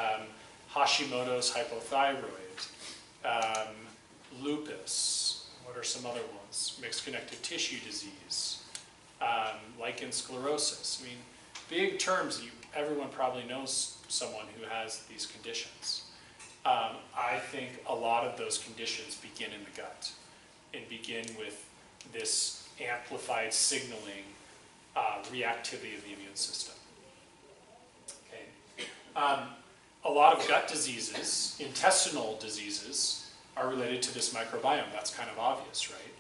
Hashimoto's hypothyroid, lupus, what are some other ones? Mixed connective tissue disease, lichen sclerosis. I mean, big terms. Everyone probably knows someone who has these conditions. I think a lot of those conditions begin in the gut and begin with this amplified signaling reactivity of the immune system. Okay. A lot of gut diseases, intestinal diseases, are related to this microbiome. That's kind of obvious, right?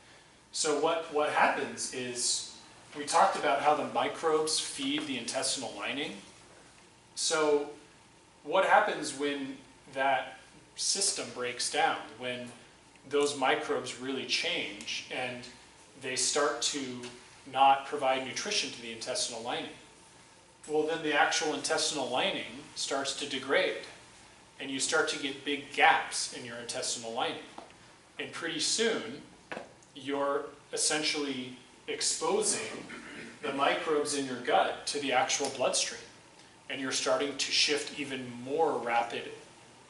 So what happens is, we talked about how the microbes feed the intestinal lining. So what happens when that system breaks down, when those microbes really change and they start to not provide nutrition to the intestinal lining? Well, then the actual intestinal lining starts to degrade, and you start to get big gaps in your intestinal lining. And pretty soon, you're essentially exposing the microbes in your gut to the actual bloodstream. And you're starting to shift even more rapid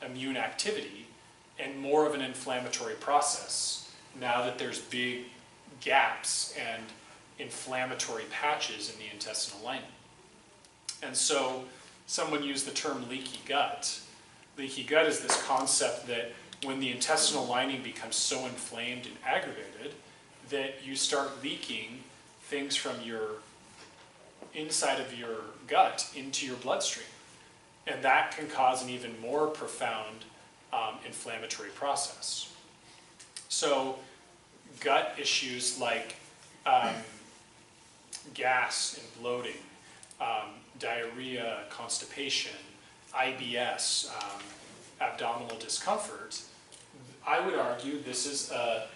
immune activity and more of an inflammatory process now that there's big gaps and inflammatory patches in the intestinal lining. And so someone used the term leaky gut. Leaky gut is this concept that when the intestinal lining becomes so inflamed and aggravated that you start leaking things from your inside of your gut into your bloodstream. And that can cause an even more profound inflammatory process. So gut issues like gas and bloating, diarrhea, constipation, IBS, abdominal discomfort, I would argue this is a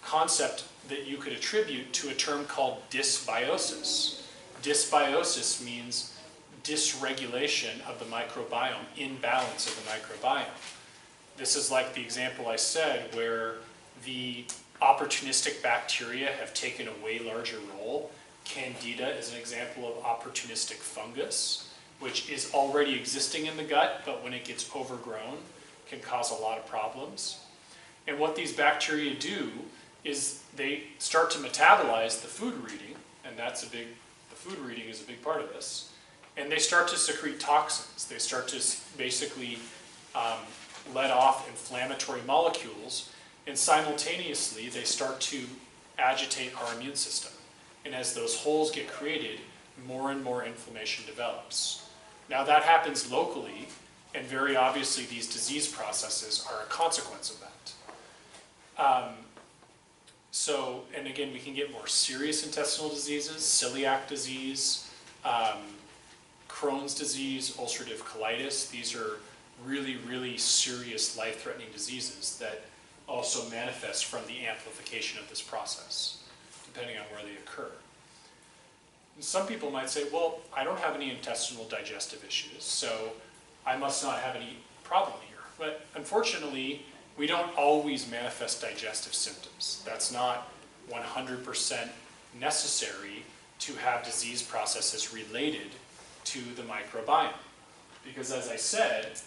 concept that you could attribute to a term called dysbiosis. Dysbiosis means dysregulation of the microbiome, imbalance of the microbiome. This is like the example I said where the opportunistic bacteria have taken a way larger role. Candida is an example of opportunistic fungus, which is already existing in the gut, but when it gets overgrown, can cause a lot of problems. And what these bacteria do is they start to metabolize the food we're eating, and the food we're eating is a big part of this, and they start to secrete toxins. They start to basically let off inflammatory molecules, and simultaneously they start to agitate our immune system. And as those holes get created, more and more inflammation develops. Now that happens locally, and very obviously these disease processes are a consequence of that. And again, we can get more serious intestinal diseases, celiac disease, Crohn's disease, ulcerative colitis. These are really, really serious life-threatening diseases that also manifest from the amplification of this process, depending on where they occur. And some people might say, well, I don't have any intestinal digestive issues, so I must not have any problem here. But unfortunately, we don't always manifest digestive symptoms. That's not 100% necessary to have disease processes related to the microbiome. Because as I said,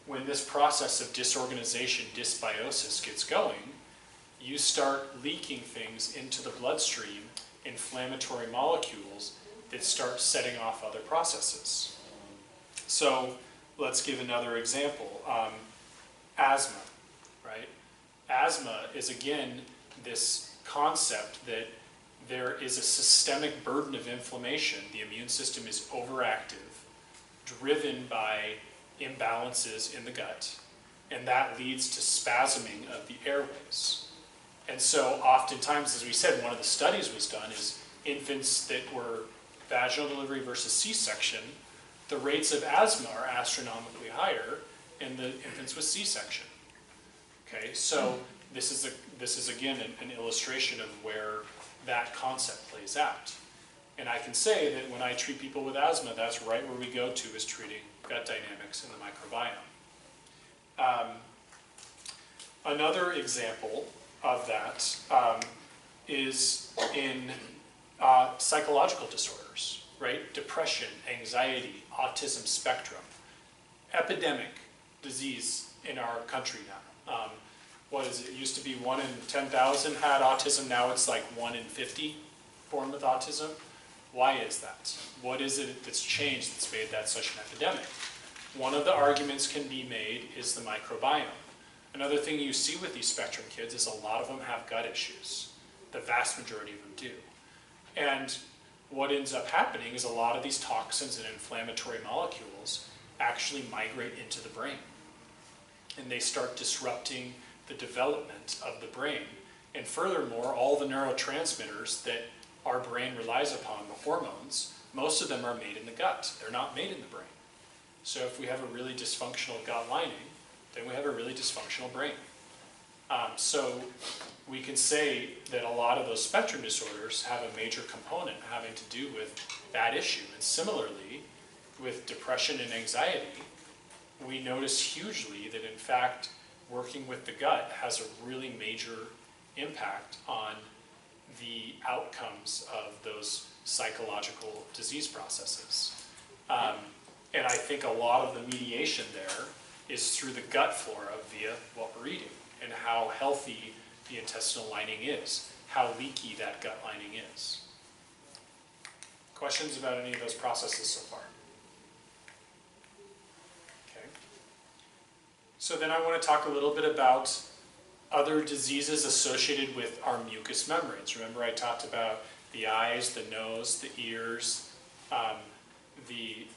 when this process of disorganization, dysbiosis gets going, you start leaking things into the bloodstream, inflammatory molecules that start setting off other processes. So let's give another example. Asthma, right? Asthma is again this concept that there is a systemic burden of inflammation. The immune system is overactive, driven by imbalances in the gut, and that leads to spasming of the airways. And so oftentimes, as we said, one of the studies was done is infants that were vaginal delivery versus C-section, the rates of asthma are astronomically higher in the infants with C-section. Okay, so this is again an illustration of where that concept plays out. And I can say that when I treat people with asthma, that's right where we go to is treating gut dynamics in the microbiome. Another example of that is in psychological disorders, right? Depression, anxiety, autism spectrum. Epidemic disease in our country now. What is it? It used to be 1 in 10,000 had autism. Now it's like 1 in 50 born with autism. Why is that? What is it that's changed that's made that such an epidemic? One of the arguments can be made is the microbiome. Another thing you see with these spectrum kids is a lot of them have gut issues. The vast majority of them do. And what ends up happening is a lot of these toxins and inflammatory molecules actually migrate into the brain. And they start disrupting the development of the brain. And furthermore, all the neurotransmitters that our brain relies upon, the hormones, most of them are made in the gut. They're not made in the brain. So if we have a really dysfunctional gut lining, then we have a really dysfunctional brain. So we can say that a lot of those spectrum disorders have a major component having to do with that issue. And similarly, with depression and anxiety, we notice hugely that in fact, working with the gut has a really major impact on the outcomes of those psychological disease processes. And I think a lot of the mediation there is through the gut flora via what we're eating and how healthy the intestinal lining is, how leaky that gut lining is. Questions about any of those processes so far? Okay. So then I want to talk a little bit about other diseases associated with our mucous membranes. Remember I talked about the eyes, the nose, the ears, the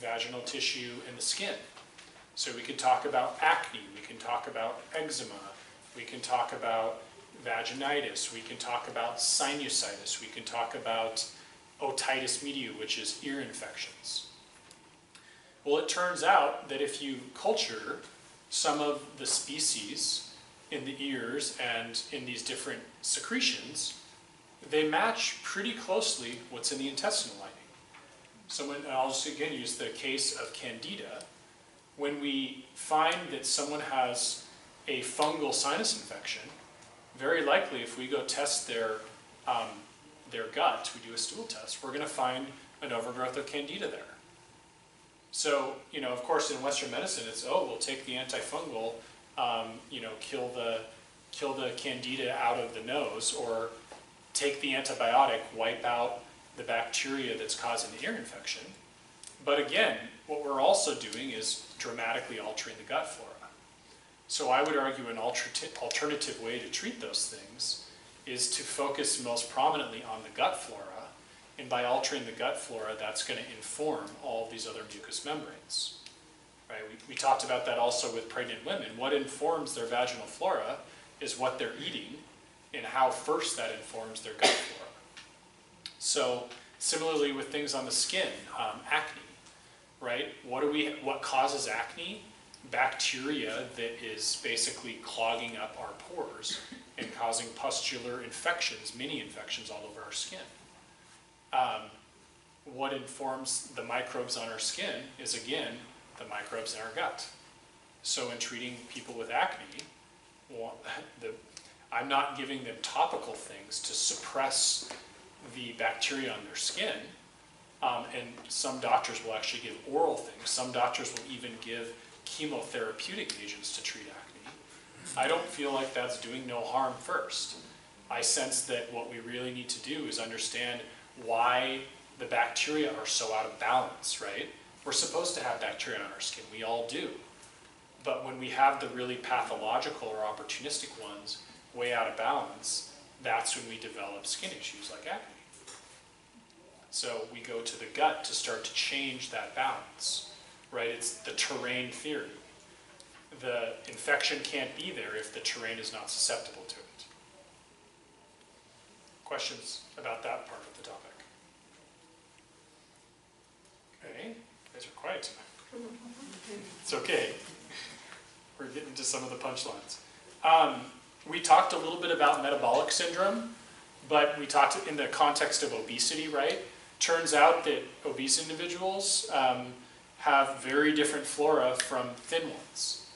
vaginal tissue, and the skin. So we can talk about acne, we can talk about eczema, we can talk about vaginitis, we can talk about sinusitis, we can talk about otitis media, which is ear infections. Well, it turns out that if you culture some of the species in the ears and in these different secretions, they match pretty closely what's in the intestinal lining. So and I'll just again use the case of Candida. When we find that someone has a fungal sinus infection, very likely if we go test their gut, we do a stool test, we're going to find an overgrowth of Candida there. So, you know, of course in Western medicine it's, oh, we'll take the antifungal, you know, kill the Candida out of the nose, or take the antibiotic, wipe out the bacteria that's causing the ear infection. But again, what we're also doing is dramatically altering the gut flora. So I would argue an alternative way to treat those things is to focus most prominently on the gut flora, and by altering the gut flora, that's going to inform all of these other mucous membranes. Right? We talked about that also with pregnant women. What informs their vaginal flora is what they're eating, and how first that informs their gut flora. So similarly with things on the skin, acne, right? What causes acne? Bacteria that is basically clogging up our pores and causing pustular infections, mini infections all over our skin. What informs the microbes on our skin is, again, the microbes in our gut. So in treating people with acne, I'm not giving them topical things to suppress the bacteria on their skin. And some doctors will actually give oral things. Some doctors will even give chemotherapeutic agents to treat acne. I don't feel like that's doing no harm first. I sense that what we really need to do is understand why the bacteria are so out of balance, right? We're supposed to have bacteria on our skin, we all do. But when we have the really pathological or opportunistic ones way out of balance, that's when we develop skin issues like acne. So we go to the gut to start to change that balance, right? It's the terrain theory. The infection can't be there if the terrain is not susceptible to it. Questions about that part of the topic? Okay, you guys are quiet tonight. It's okay. We're getting to some of the punchlines. We talked a little bit about metabolic syndrome, but we talked in the context of obesity, right? Turns out that obese individuals have very different flora from thin ones.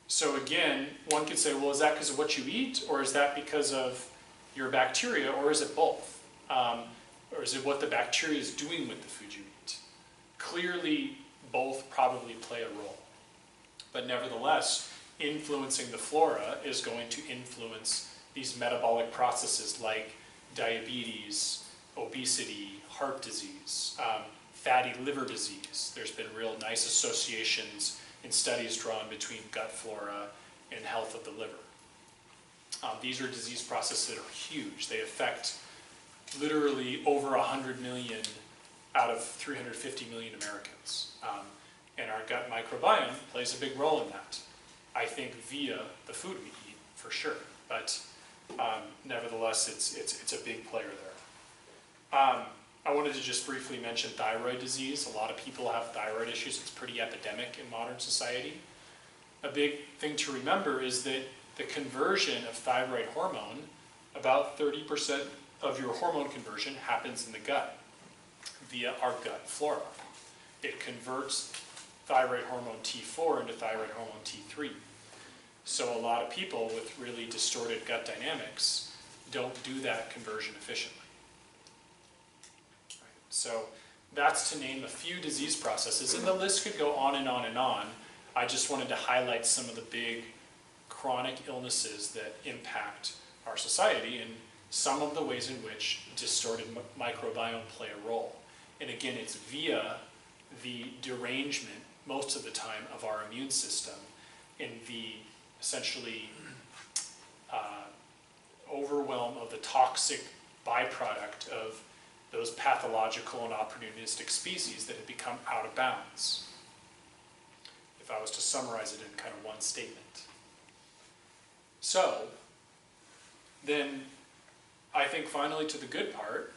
So again, one could say, well, is that because of what you eat, or is that because of your bacteria, or is it both? Or is it what the bacteria is doing with the food you eat? Clearly, both probably play a role. But nevertheless, influencing the flora is going to influence these metabolic processes like diabetes, obesity, heart disease, fatty liver disease. There's been real nice associations in studies drawn between gut flora and health of the liver. These are disease processes that are huge. They affect literally over 100 million out of 350 million Americans. And our gut microbiome plays a big role in that. I think via the food we eat, for sure. But nevertheless, it's a big player there. I wanted to just briefly mention thyroid disease. A lot of people have thyroid issues. It's pretty epidemic in modern society. A big thing to remember is that the conversion of thyroid hormone, about 30% of your hormone conversion happens in the gut via our gut flora. It converts thyroid hormone T4 into thyroid hormone T3. So a lot of people with really distorted gut dynamics don't do that conversion efficiently. So that's to name a few disease processes, and the list could go on and on and on. I just wanted to highlight some of the big chronic illnesses that impact our society and some of the ways in which distorted microbiome play a role. And again, it's via the derangement, most of the time, of our immune system and the essentially overwhelm of the toxic byproduct of those pathological and opportunistic species that have become out of bounds. If I was to summarize it in kind of one statement. So, then I think finally to the good part.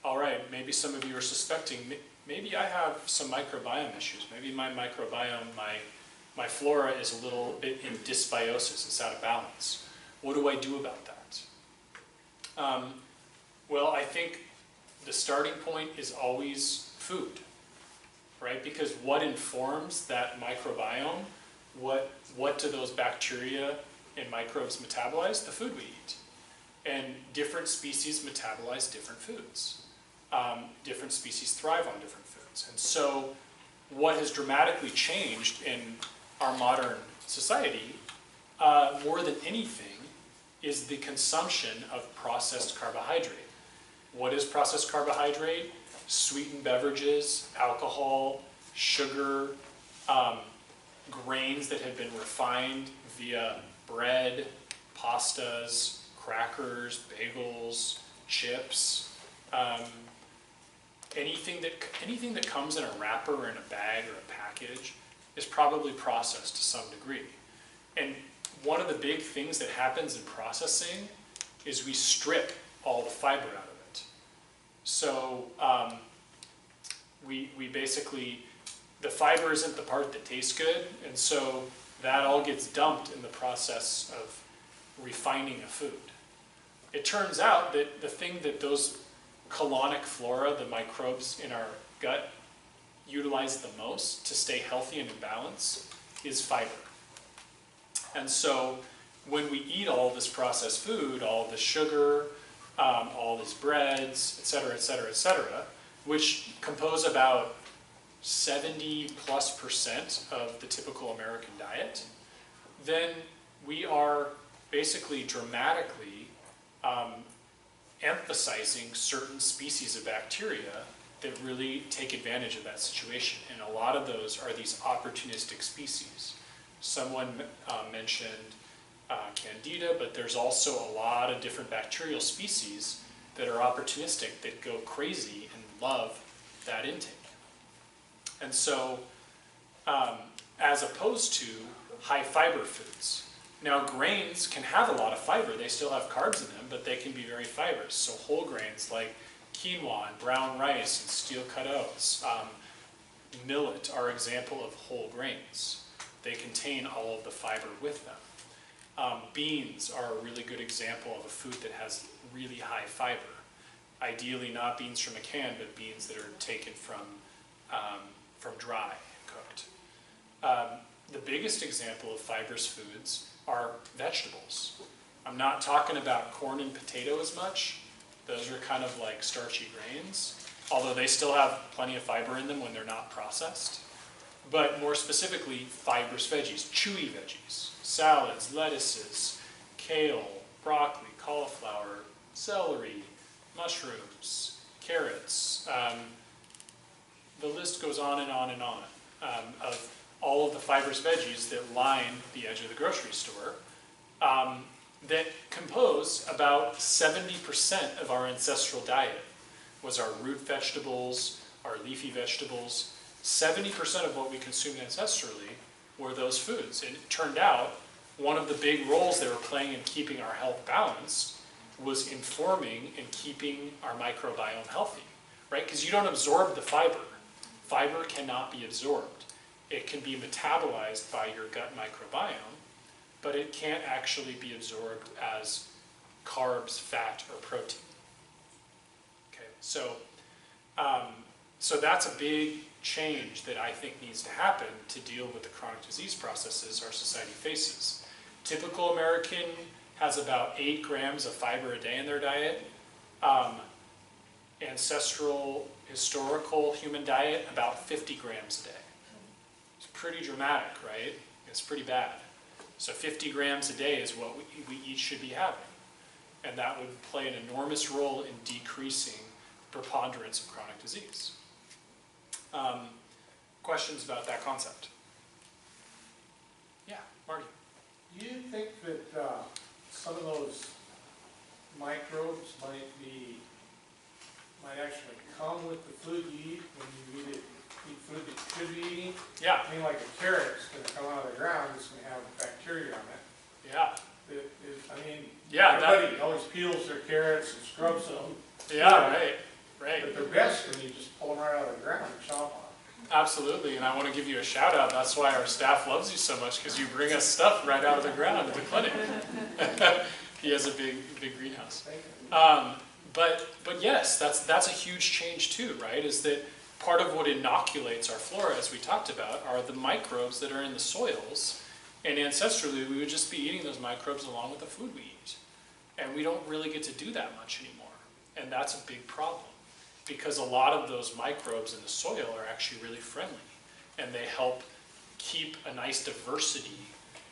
All right, maybe some of you are suspecting, maybe I have some microbiome issues. Maybe my microbiome, my flora is a little bit in dysbiosis, it's out of balance. What do I do about that? Well, I think the starting point is always food, right? Because what informs that microbiome? What do those bacteria and microbes metabolize? The food we eat. And different species metabolize different foods. Different species thrive on different foods. And so what has dramatically changed in our modern society, more than anything, is the consumption of processed carbohydrate. What is processed carbohydrate? Sweetened beverages, alcohol, sugar, grains that have been refined via bread, pastas, crackers, bagels, chips, anything that comes in a wrapper or in a bag or a package is probably processed to some degree. And one of the big things that happens in processing is we strip all the fiber out of it. So we basically, the fiber isn't the part that tastes good, and so that all gets dumped in the process of refining a food. It turns out that the thing that those colonic flora, the microbes in our gut, utilize the most to stay healthy and in balance is fiber. And so when we eat all this processed food, all this sugar, all these breads, et cetera, which compose about 70+% of the typical American diet, then we are basically dramatically emphasizing certain species of bacteria that really take advantage of that situation. And a lot of those are these opportunistic species. Someone mentioned Candida, but there's also a lot of different bacterial species that are opportunistic, that go crazy and love that intake. And so, as opposed to high fiber foods. Now, grains can have a lot of fiber. They still have carbs in them, but they can be very fibrous. So whole grains like quinoa and brown rice and steel-cut oats, millet are an example of whole grains. They contain all of the fiber with them. Beans are a really good example of a food that has really high fiber. Ideally not beans from a can, but beans that are taken from dry and cooked. The biggest example of fibrous foods are vegetables. I'm not talking about corn and potato as much. Those are kind of like starchy grains, although they still have plenty of fiber in them when they're not processed. But more specifically, fibrous veggies, chewy veggies, salads, lettuces, kale, broccoli, cauliflower, celery, mushrooms, carrots. The list goes on and on and on of all of the fibrous veggies that line the edge of the grocery store that compose about 70% of our ancestral diet. Was our root vegetables, our leafy vegetables. 70% of what we consumed ancestrally were those foods. And it turned out one of the big roles they were playing in keeping our health balanced was informing and keeping our microbiome healthy. right? Because you don't absorb the fiber. Fiber cannot be absorbed. It can be metabolized by your gut microbiome, but it can't actually be absorbed as carbs, fat, or protein. Okay, so that's a big change that I think needs to happen to deal with the chronic disease processes our society faces. Typical American has about 8 grams of fiber a day in their diet. Ancestral, historical human diet, about 50 grams a day. It's pretty dramatic, right? It's pretty bad. So 50 grams a day is what we each should be having. And that would play an enormous role in decreasing the preponderance of chronic disease. Questions about that concept? Yeah, Marty. Do you think that some of those microbes might actually come with the food you eat when you eat food that you should be eating? Yeah. I mean, like a carrot's going to come out of the ground, it's going to have bacteria on it. Yeah. Everybody always peels their carrots and scrubs them. Yeah, right. But they're best when you just pull them right out of the ground and chomp on them. Absolutely, and I want to give you a shout out. That's why our staff loves you so much, because you bring us stuff right out of the ground at the clinic. He has a big greenhouse. But yes, that's a huge change too, right? Is that part of what inoculates our flora, as we talked about, are the microbes that are in the soils. And ancestrally, we would just be eating those microbes along with the food we eat. And we don't really get to do that much anymore. And that's a big problem, because a lot of those microbes in the soil are actually really friendly. And they help keep a nice diversity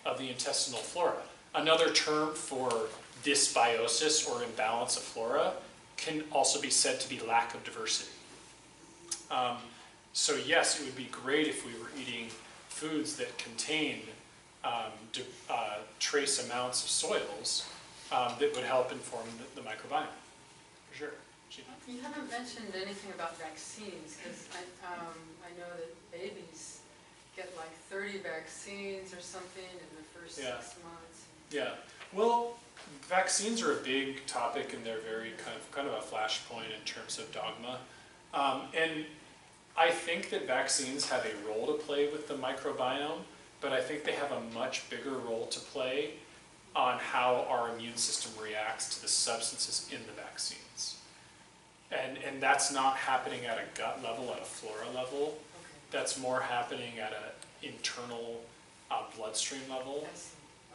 of the intestinal flora. Another term for dysbiosis or imbalance of flora can also be said to be lack of diversity. So yes, it would be great if we were eating foods that contain trace amounts of soils that would help inform the microbiome, for sure. You haven't mentioned anything about vaccines, because I know that babies get like 30 vaccines or something in the first 6 months. Yeah, well, vaccines are a big topic, and they're very kind of a flashpoint in terms of dogma. And I think that vaccines have a role to play with the microbiome, but I think they have a much bigger role to play on how our immune system reacts to the substances in the vaccines. And that's not happening at a gut level, at a flora level. Okay. That's more happening at an internal bloodstream level.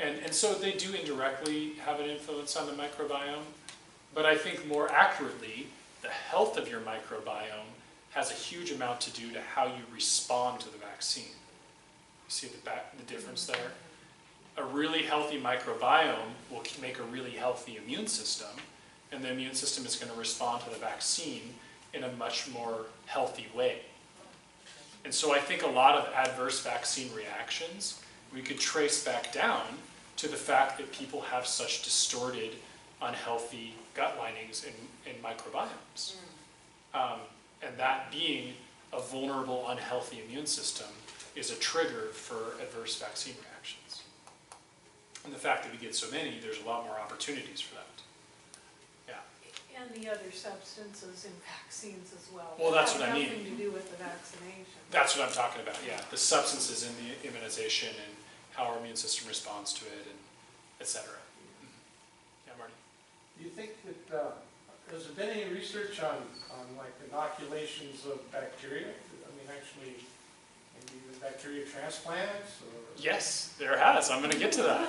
And so they do indirectly have an influence on the microbiome, but I think more accurately, the health of your microbiome has a huge amount to do to how you respond to the vaccine. You see the difference there? A really healthy microbiome will make a really healthy immune system, and the immune system is going to respond to the vaccine in a much more healthy way. And so I think a lot of adverse vaccine reactions we could trace back down to the fact that people have such distorted, unhealthy gut linings in microbiomes. And that being a vulnerable, unhealthy immune system is a trigger for adverse vaccine reactions. And the fact that we get so many, there's a lot more opportunities for that. Yeah. And the other substances in vaccines as well. Well, that's what I mean. Nothing to do with the vaccination. That's what I'm talking about, yeah. The substances in the immunization and how our immune system responds to it, and et cetera. Yeah, Marty? Do you think that, has there been any research on like inoculations of bacteria? I mean, actually, maybe the bacteria transplants? Or? Yes, there has. I'm going to get to that.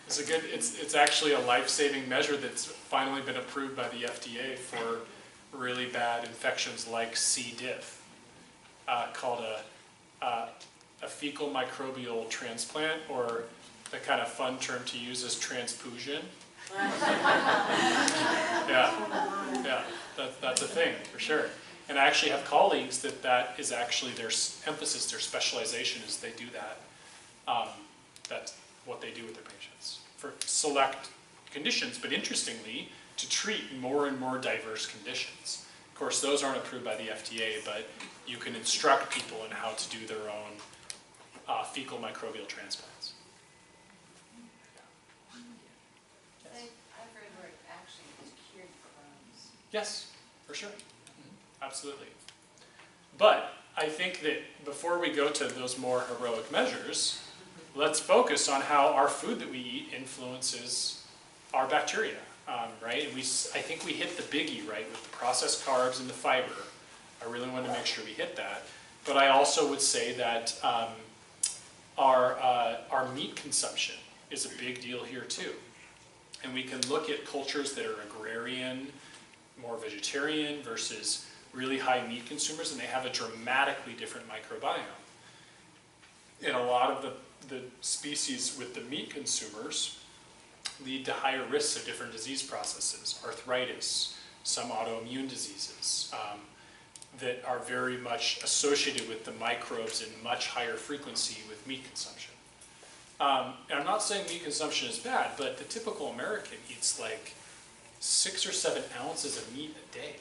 It's actually a life-saving measure that's finally been approved by the FDA for really bad infections like C. diff, called a fecal microbial transplant, or the kind of fun term to use is transfusion. Yeah, that's a thing, for sure. And I actually have colleagues that is actually their emphasis, their specialization is they do that. That's what they do with their patients for select conditions, but interestingly, to treat more and more diverse conditions. Of course, those aren't approved by the FDA, but you can instruct people in how to do their own fecal microbial transplants. I've read where it actually has cured Crohn's. Yes, for sure. Absolutely. But I think that before we go to those more heroic measures, let's focus on how our food that we eat influences our bacteria, right? And I think we hit the biggie, right, with the processed carbs and the fiber. I really want to make sure we hit that. But I also would say that our meat consumption is a big deal here too. And we can look at cultures that are agrarian, more vegetarian versus really high meat consumers, and they have a dramatically different microbiome. And a lot of the species with the meat consumers lead to higher risks of different disease processes, arthritis, some autoimmune diseases that are very much associated with the microbes in much higher frequency with meat consumption. And I'm not saying meat consumption is bad, but the typical American eats like 6 or 7 ounces of meat a day.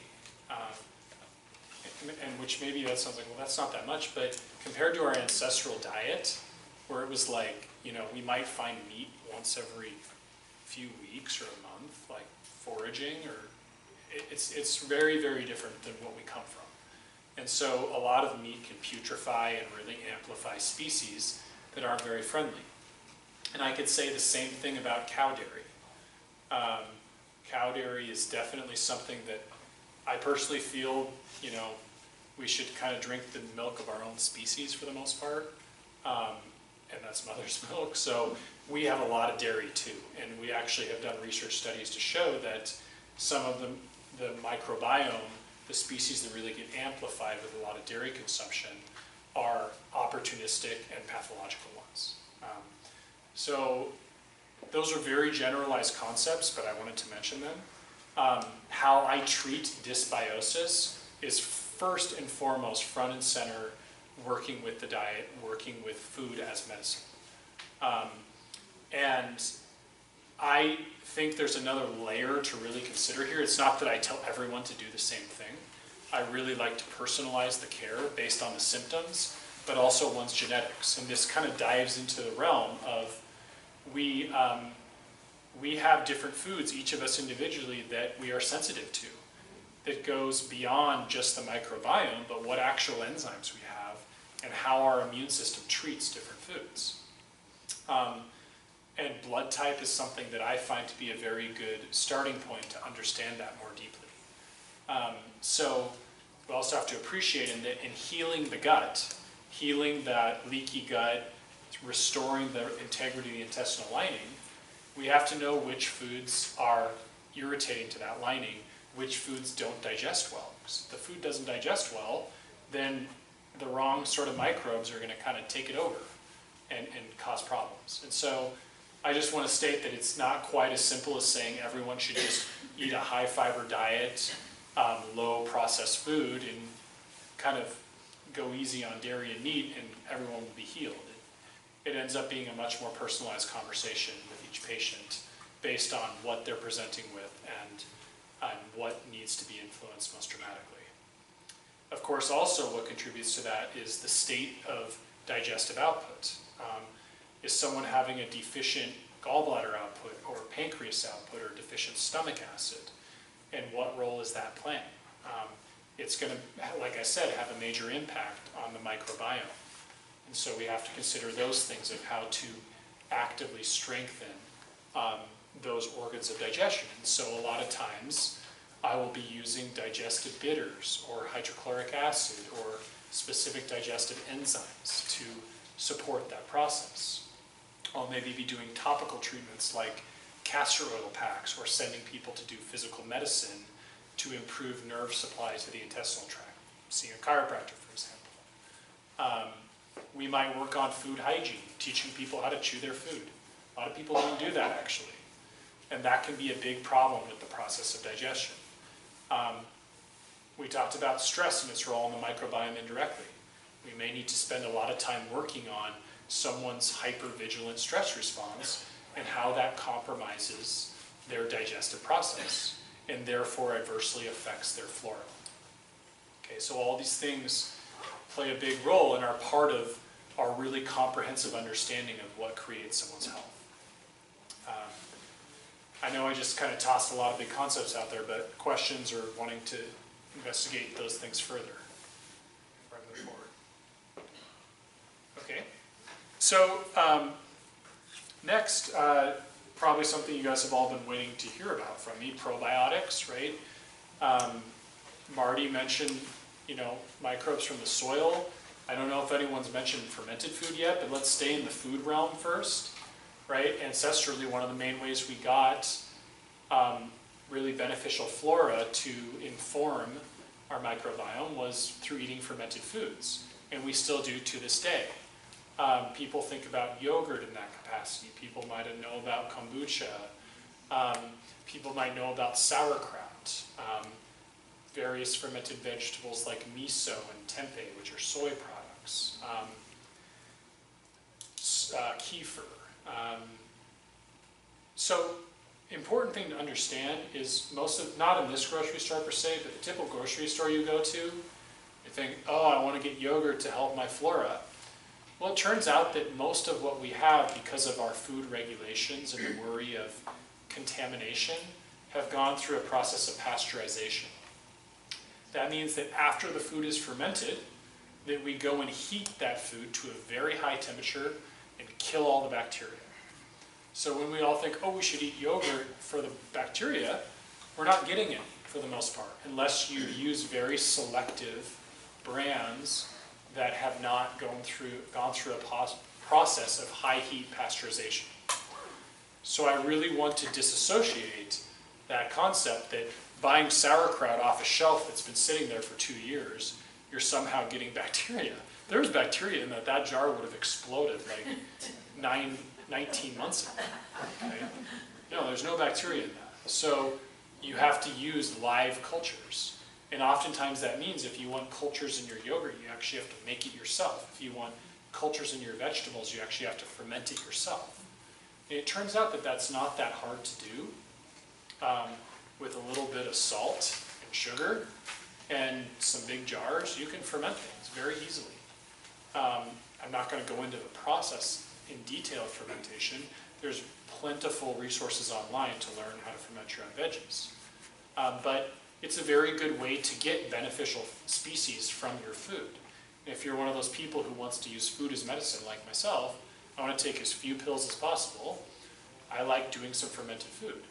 And which maybe that sounds like, well, that's not that much, but compared to our ancestral diet, where it was like, you know, we might find meat once every few weeks or a month, like foraging, or it's very, very different than what we come from. And so a lot of meat can putrefy and really amplify species that aren't very friendly. And I could say the same thing about cow dairy. Cow dairy is definitely something that I personally feel, you know, we should kind of drink the milk of our own species for the most part, and that's mother's milk. So we have a lot of dairy too, and we actually have done research studies to show that some of the microbiome, the species that really get amplified with a lot of dairy consumption, are opportunistic and pathological ones. So those are very generalized concepts, but I wanted to mention them. How I treat dysbiosis is first and foremost, front and center, working with the diet, working with food as medicine. And I think there's another layer to really consider here. It's not that I tell everyone to do the same thing. I really like to personalize the care based on the symptoms, but also one's genetics. And this kind of dives into the realm of we have different foods, each of us individually, that we are sensitive to. That goes beyond just the microbiome, but what actual enzymes we have and how our immune system treats different foods. And blood type is something that I find to be a very good starting point to understand that more deeply. So we also have to appreciate in healing the gut, healing that leaky gut, restoring the integrity of the intestinal lining, we have to know which foods are irritating to that lining, which foods don't digest well. If the food doesn't digest well, then the wrong sort of microbes are going to kind of take it over and cause problems. And so I just want to state that it's not quite as simple as saying everyone should just eat a high fiber diet, low processed food, and kind of go easy on dairy and meat and everyone will be healed. It ends up being a much more personalized conversation with each patient based on what they're presenting with and what needs to be influenced most dramatically. Of course, also what contributes to that is the state of digestive output. Is someone having a deficient gallbladder output or pancreas output or deficient stomach acid? And what role is that playing? It's going to, like I said, have a major impact on the microbiome. And so we have to consider those things of how to actively strengthen those organs of digestion. And so a lot of times I will be using digestive bitters or hydrochloric acid or specific digestive enzymes to support that process. I'll maybe be doing topical treatments like castor oil packs or sending people to do physical medicine to improve nerve supply to the intestinal tract. Seeing a chiropractor, for example. We might work on food hygiene, teaching people how to chew their food. A lot of people don't do that actually. And that can be a big problem with the process of digestion. We talked about stress and its role in the microbiome indirectly. We may need to spend a lot of time working on someone's hypervigilant stress response and how that compromises their digestive process and therefore adversely affects their flora. Okay, so all these things play a big role and are part of our really comprehensive understanding of what creates someone's health. I know I just kind of tossed a lot of big concepts out there, but questions or wanting to investigate those things further before I move forward. Okay, so next, probably something you guys have all been waiting to hear about from me, probiotics, right? Marty mentioned, microbes from the soil. I don't know if anyone's mentioned fermented food yet, but let's stay in the food realm first, right? Ancestrally, one of the main ways we got really beneficial flora to inform our microbiome was through eating fermented foods, and we still do to this day. People think about yogurt in that capacity. People might know about kombucha. People might know about sauerkraut. Various fermented vegetables like miso and tempeh, which are soy products. Kefir. So, important thing to understand is not in this grocery store per se, but the typical grocery store you go to, you think, oh, I want to get yogurt to help my flora. Well, it turns out that most of what we have, because of our food regulations and the worry of contamination, have gone through a process of pasteurization. That means that after the food is fermented, that we go and heat that food to a very high temperature and kill all the bacteria. So when we all think, oh, we should eat yogurt for the bacteria, we're not getting it for the most part, unless you use very selective brands that have not gone through a process of high heat pasteurization. So I really want to disassociate that concept that buying sauerkraut off a shelf that's been sitting there for 2 years, you're somehow getting bacteria. There's bacteria in that jar would have exploded like 19 months ago. Okay? No, there's no bacteria in that. So you have to use live cultures. And oftentimes that means if you want cultures in your yogurt, you actually have to make it yourself. If you want cultures in your vegetables, you actually have to ferment it yourself. And it turns out that that's not that hard to do. With a little bit of salt and sugar and some big jars, you can ferment things very easily. I'm not going to go into the process in detail of fermentation. There's plentiful resources online to learn how to ferment your own veggies. But it's a very good way to get beneficial species from your food. And if you're one of those people who wants to use food as medicine like myself, I want to take as few pills as possible. I like doing some fermented food.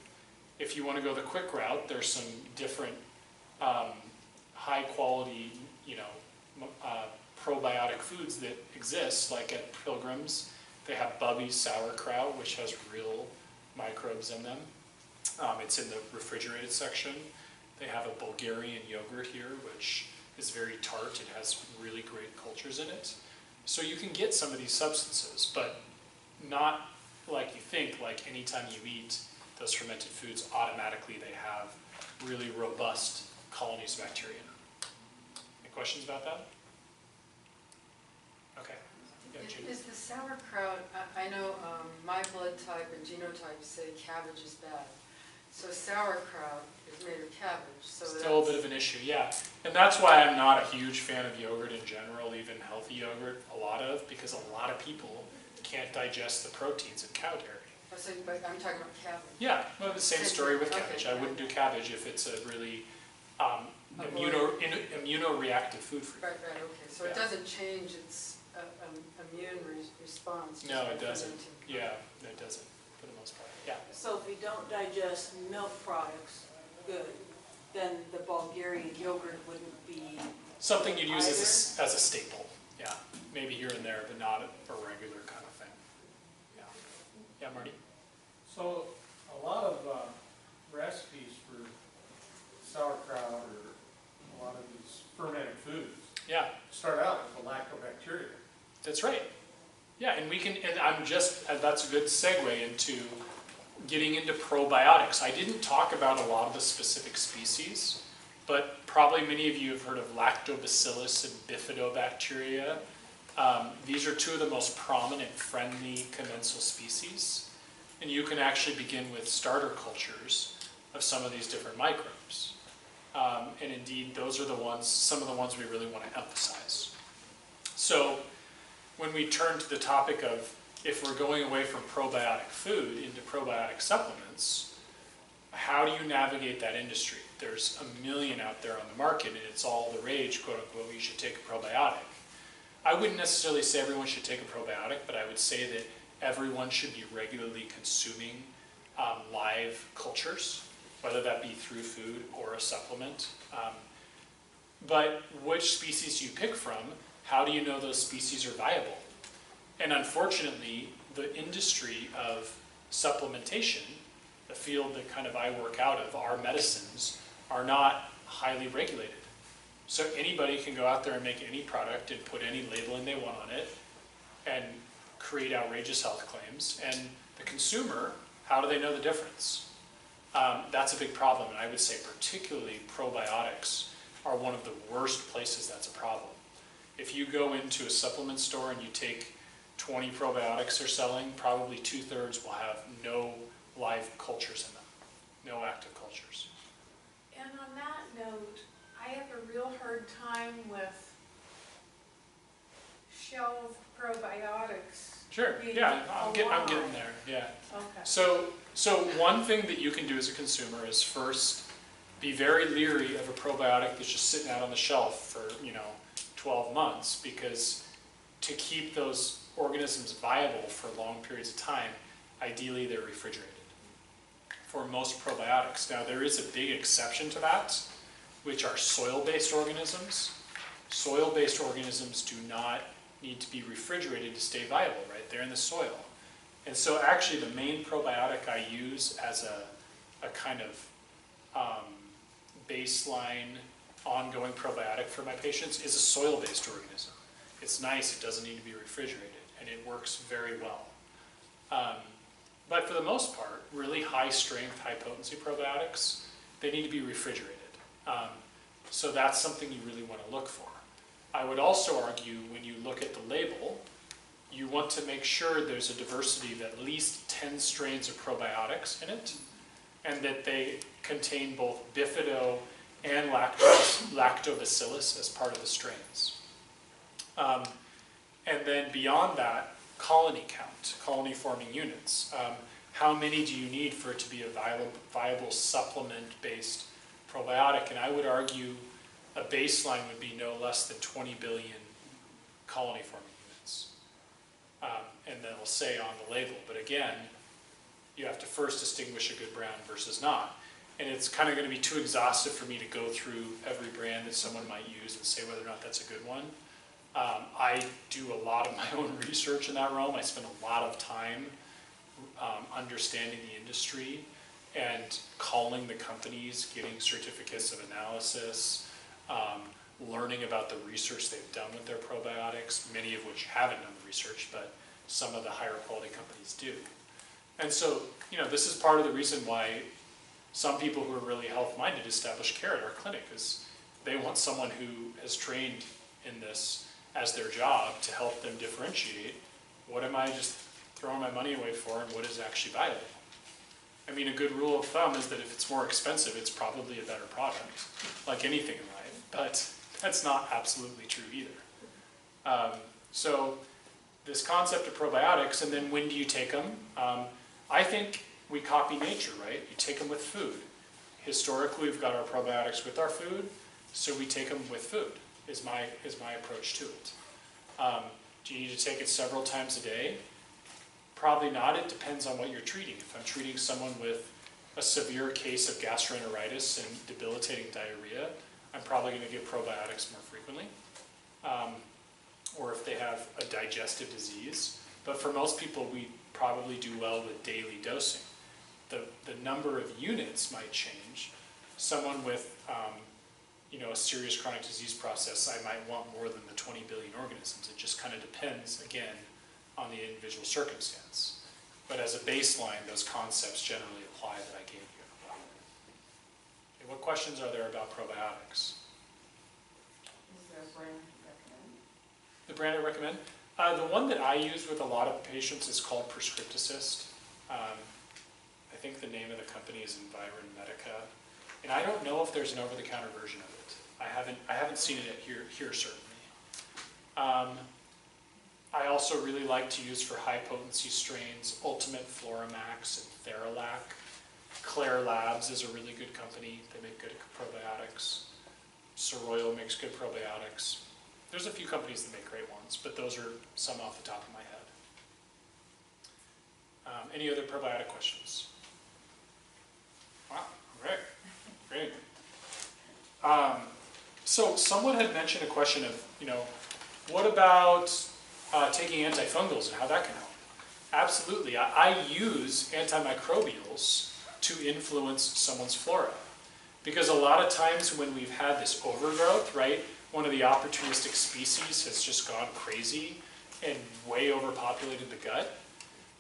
If you want to go the quick route, there's some different high quality, probiotic foods that exist, like at Pilgrim's. They have Bubby's sauerkraut, which has real microbes in them. It's in the refrigerated section. They have a Bulgarian yogurt here, which is very tart. It has really great cultures in it. So you can get some of these substances, but not like you think, like anytime you eat those fermented foods, automatically they have really robust colonies of bacteria. Any questions about that? Okay. Yeah, Judy. Is the sauerkraut, I know my blood type and genotype say cabbage is bad. So sauerkraut is made of cabbage. So still a bit of an issue, yeah. And that's why I'm not a huge fan of yogurt in general, even healthy yogurt, because a lot of people can't digest the proteins in cow dairy. So, but I'm talking about cabbage. Yeah, well, the same story with cabbage. Okay, I wouldn't do cabbage if it's a really immunoreactive food for you. Right, okay. So it doesn't change its immune response? No, it doesn't. Yeah, it doesn't, for the most part. Yeah. So if we don't digest milk products good, then the Bulgarian yogurt wouldn't be something you'd use as a staple. Yeah, maybe here and there, but not a regular kind of thing. Yeah. Yeah, Marty? So a lot of recipes for sauerkraut or a lot of these fermented foods start out with the lactobacteria. That's right. Yeah, and that's a good segue into getting into probiotics. I didn't talk about a lot of the specific species, but probably many of you have heard of lactobacillus and bifidobacteria. These are two of the most prominent friendly commensal species. And you can actually begin with starter cultures of some of these different microbes. And indeed, those are some of the ones we really want to emphasize. So when we turn to the topic of if we're going away from probiotic food into probiotic supplements, how do you navigate that industry? There's a million out there on the market, and it's all the rage, quote unquote, you should take a probiotic. I wouldn't necessarily say everyone should take a probiotic, but I would say that everyone should be regularly consuming live cultures, whether that be through food or a supplement. But which species do you pick from? How do you know those species are viable? And unfortunately, the industry of supplementation, the field that kind of I work out of, our medicines, are not highly regulated. So anybody can go out there and make any product and put any labeling they want on it and create outrageous health claims. And the consumer, how do they know the difference? That's a big problem, and I would say particularly probiotics are one of the worst places that's a problem. If you go into a supplement store and you take 20 probiotics they're selling, probably 2/3 will have no live cultures in them, no active cultures. And on that note, I have a real hard time with shelf probiotics. Sure, yeah, I'm getting there, yeah. Okay. So one thing that you can do as a consumer is first be very leery of a probiotic that's just sitting out on the shelf for 12 months, because to keep those organisms viable for long periods of time, ideally they're refrigerated for most probiotics. Now there is a big exception to that, which are soil-based organisms. Soil-based organisms do not need to be refrigerated to stay viable, right? They're in the soil. And so actually the main probiotic I use as a kind of baseline ongoing probiotic for my patients is a soil-based organism. It's nice, it doesn't need to be refrigerated, and it works very well. But for the most part, really high strength, high potency probiotics, they need to be refrigerated. So that's something you really want to look for. I would also argue when you look at the label, you want to make sure there's a diversity of at least 10 strains of probiotics in it, and that they contain both bifido and lactobacillus as part of the strains. And then beyond that, colony count, colony forming units. How many do you need for it to be a viable supplement-based probiotic? And I would argue a baseline would be no less than 20 billion colony forming units. And then it'll say on the label, but again, you have to first distinguish a good brand versus not. And it's kind of going to be too exhaustive for me to go through every brand that someone might use and say whether or not that's a good one. I do a lot of my own research in that realm. I spend a lot of time understanding the industry and calling the companies, getting certificates of analysis, learning about the research they've done with their probiotics, many of which haven't done the research, but some of the higher quality companies do. And so, this is part of the reason why some people who are really health-minded establish care at our clinic, is they want someone who has trained in this as their job to help them differentiate what am I just throwing my money away for and what is actually viable. I mean, a good rule of thumb is that if it's more expensive, it's probably a better product, like anything in life, but that's not absolutely true either. So this concept of probiotics, and then when do you take them? I think we copy nature, right? You take them with food. Historically, we've got our probiotics with our food, so we take them with food, is my approach to it. Do you need to take it several times a day? Probably not. It depends on what you're treating. If I'm treating someone with a severe case of gastroenteritis and debilitating diarrhea, I'm probably going to give probiotics more frequently. Or if they have a digestive disease. But for most people, we probably do well with daily dosing. The number of units might change. Someone with a serious chronic disease process, I might want more than the 20 billion organisms. It just kind of depends, again, on the individual circumstance. But as a baseline, those concepts generally apply that I gave you. Okay, what questions are there about probiotics? Is there a brand you recommend? The brand I recommend? The one that I use with a lot of patients is called Prescripticist. I think the name of the company is Environmedica. And I don't know if there's an over-the-counter version of it. I haven't seen it here certainly. I also really like to use for high potency strains Ultimate Flora Max and Theralac. Claire Labs is a really good company. They make good probiotics. Soroil makes good probiotics. There's a few companies that make great ones, but those are some off the top of my head. Any other probiotic questions? Wow, great, great. So someone had mentioned a question of, what about taking antifungals and how that can help? Absolutely, I use antimicrobials to influence someone's flora. Because a lot of times when we've had this overgrowth, right, one of the opportunistic species has just gone crazy and way overpopulated the gut,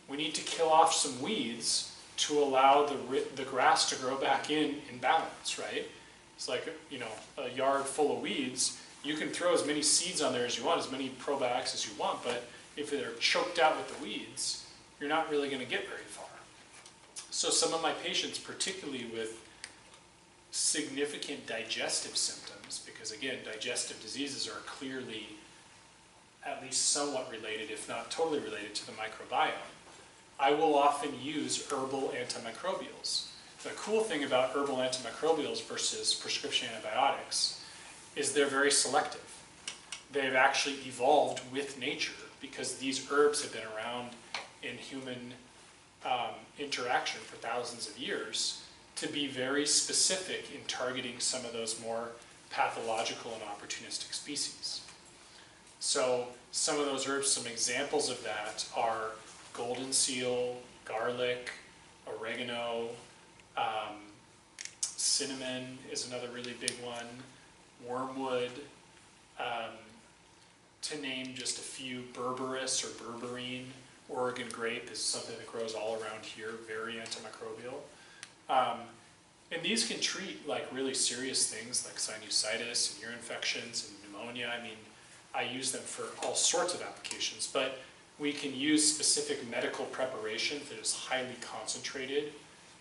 we need to kill off some weeds to allow the grass to grow back in balance, right? It's like, a yard full of weeds. You can throw as many seeds on there as you want, as many probiotics as you want, but if they're choked out with the weeds, you're not really going to get very far. So some of my patients, particularly with significant digestive symptoms, because again, digestive diseases are clearly at least somewhat related, if not totally related, to the microbiome, I will often use herbal antimicrobials. The cool thing about herbal antimicrobials versus prescription antibiotics is they're very selective. They've actually evolved with nature because these herbs have been around in human interaction for thousands of years to be very specific in targeting some of those more pathological and opportunistic species. So some of those herbs, some examples of that are golden seal, garlic, oregano, cinnamon is another really big one, wormwood, to name just a few, berberis or berberine, Oregon grape is something that grows all around here, very antimicrobial. And these can treat like really serious things like sinusitis and ear infections and pneumonia. I mean, I use them for all sorts of applications, but we can use specific medical preparation that is highly concentrated,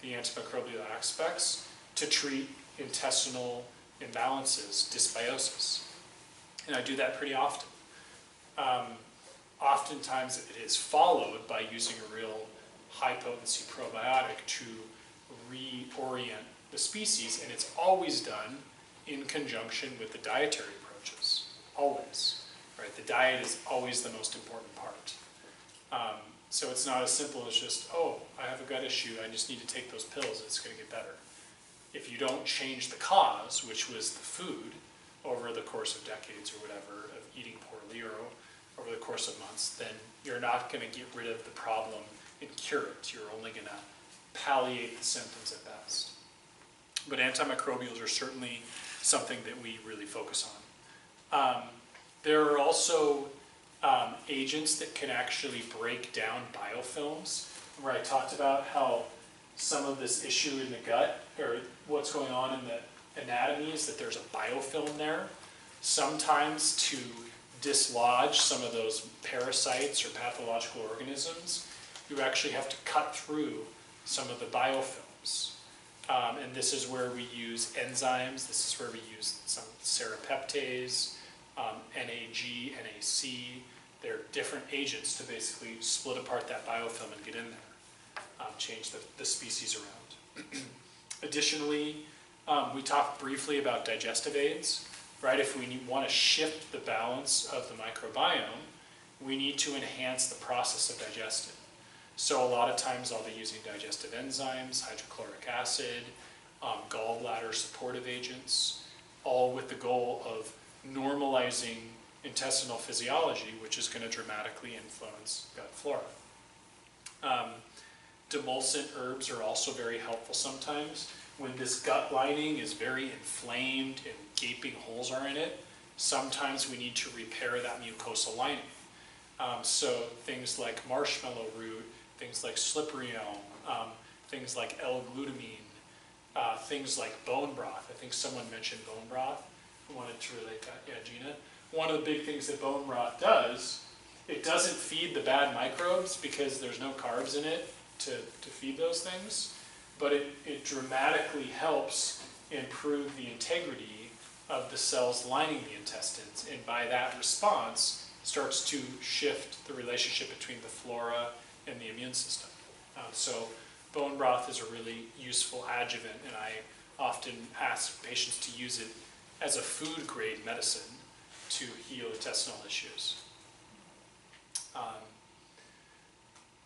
the antimicrobial aspects, to treat intestinal imbalances, dysbiosis. And I do that pretty often. Oftentimes it is followed by using a real high potency probiotic to reorient the species, and it's always done in conjunction with the dietary approaches, always, right? The diet is always the most important part. So it's not as simple as just, oh, I have a gut issue, I just need to take those pills, it's going to get better. If you don't change the cause, which was the food, over the course of decades or whatever, of eating poorly or over the course of months, then you're not going to get rid of the problem and cure it. You're only going to palliate the symptoms at best. But antimicrobials are certainly something that we really focus on. There are also agents that can actually break down biofilms, where I talked about how some of this issue in the gut, or what's going on in the anatomy, is that there's a biofilm there. Sometimes to dislodge some of those parasites or pathological organisms, you actually have to cut through some of the biofilms. And this is where we use enzymes, this is where we use some serapeptase, NAG, NAC. They're different agents to basically split apart that biofilm and get in there, change the species around. Additionally, we talked briefly about digestive aids, right? If we want to shift the balance of the microbiome, we need to enhance the process of digestion. So a lot of times I'll be using digestive enzymes, hydrochloric acid, gallbladder supportive agents, all with the goal of normalizing intestinal physiology, which is going to dramatically influence gut flora. Demulcent herbs are also very helpful sometimes. When this gut lining is very inflamed and gaping holes are in it, sometimes we need to repair that mucosal lining. So things like marshmallow root, things like slippery elm, things like L-glutamine, things like bone broth. I think someone mentioned bone broth. I wanted to relate that. Yeah, Gina. One of the big things that bone broth does, it doesn't feed the bad microbes because there's no carbs in it to feed those things, but it dramatically helps improve the integrity of the cells lining the intestines, and by that response starts to shift the relationship between the flora and the immune system. So bone broth is a really useful adjuvant, and I often ask patients to use it as a food-grade medicine to heal intestinal issues.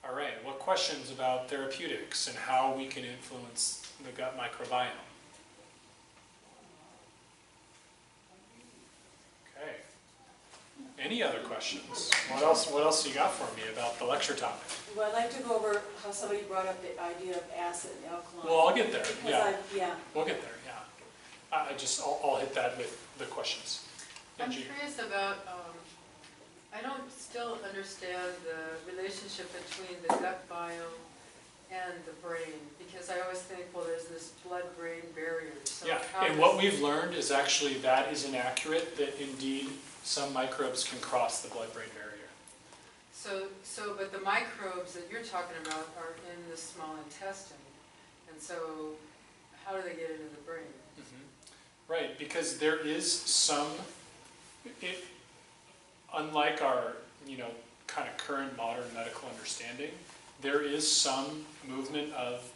All right, what questions about therapeutics and how we can influence the gut microbiome? Okay. Any other questions? What else you got for me about the lecture topic? Well, I'd like to go over how somebody brought up the idea of acid and alkaline. Well, I'll get there, Because yeah. We'll get there, yeah. I'll hit that with the questions. I'm Angie? curious about, I don't still understand the relationship between the gut biome and the brain, because I always think, well, there's this blood-brain barrier. So Yeah, and what we've learned is actually that is inaccurate, that indeed some microbes can cross the blood-brain barrier. But the microbes that you're talking about are in the small intestine, and so how do they get into the brain? Mm-hmm. Right, because there is some, unlike our, kind of current modern medical understanding, there is some movement of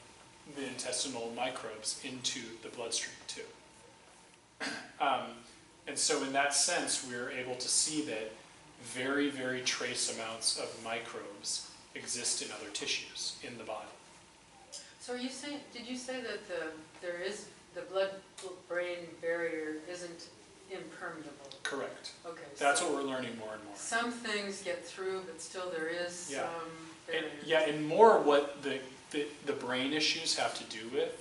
the intestinal microbes into the bloodstream too. And so in that sense, we're able to see that very, very trace amounts of microbes exist in other tissues in the body. So are you saying, did you say that the blood-brain barrier isn't impermeable? Correct. Okay. That's what we're learning more and more. Some things get through, but still there is some barrier. And more what the brain issues have to do with,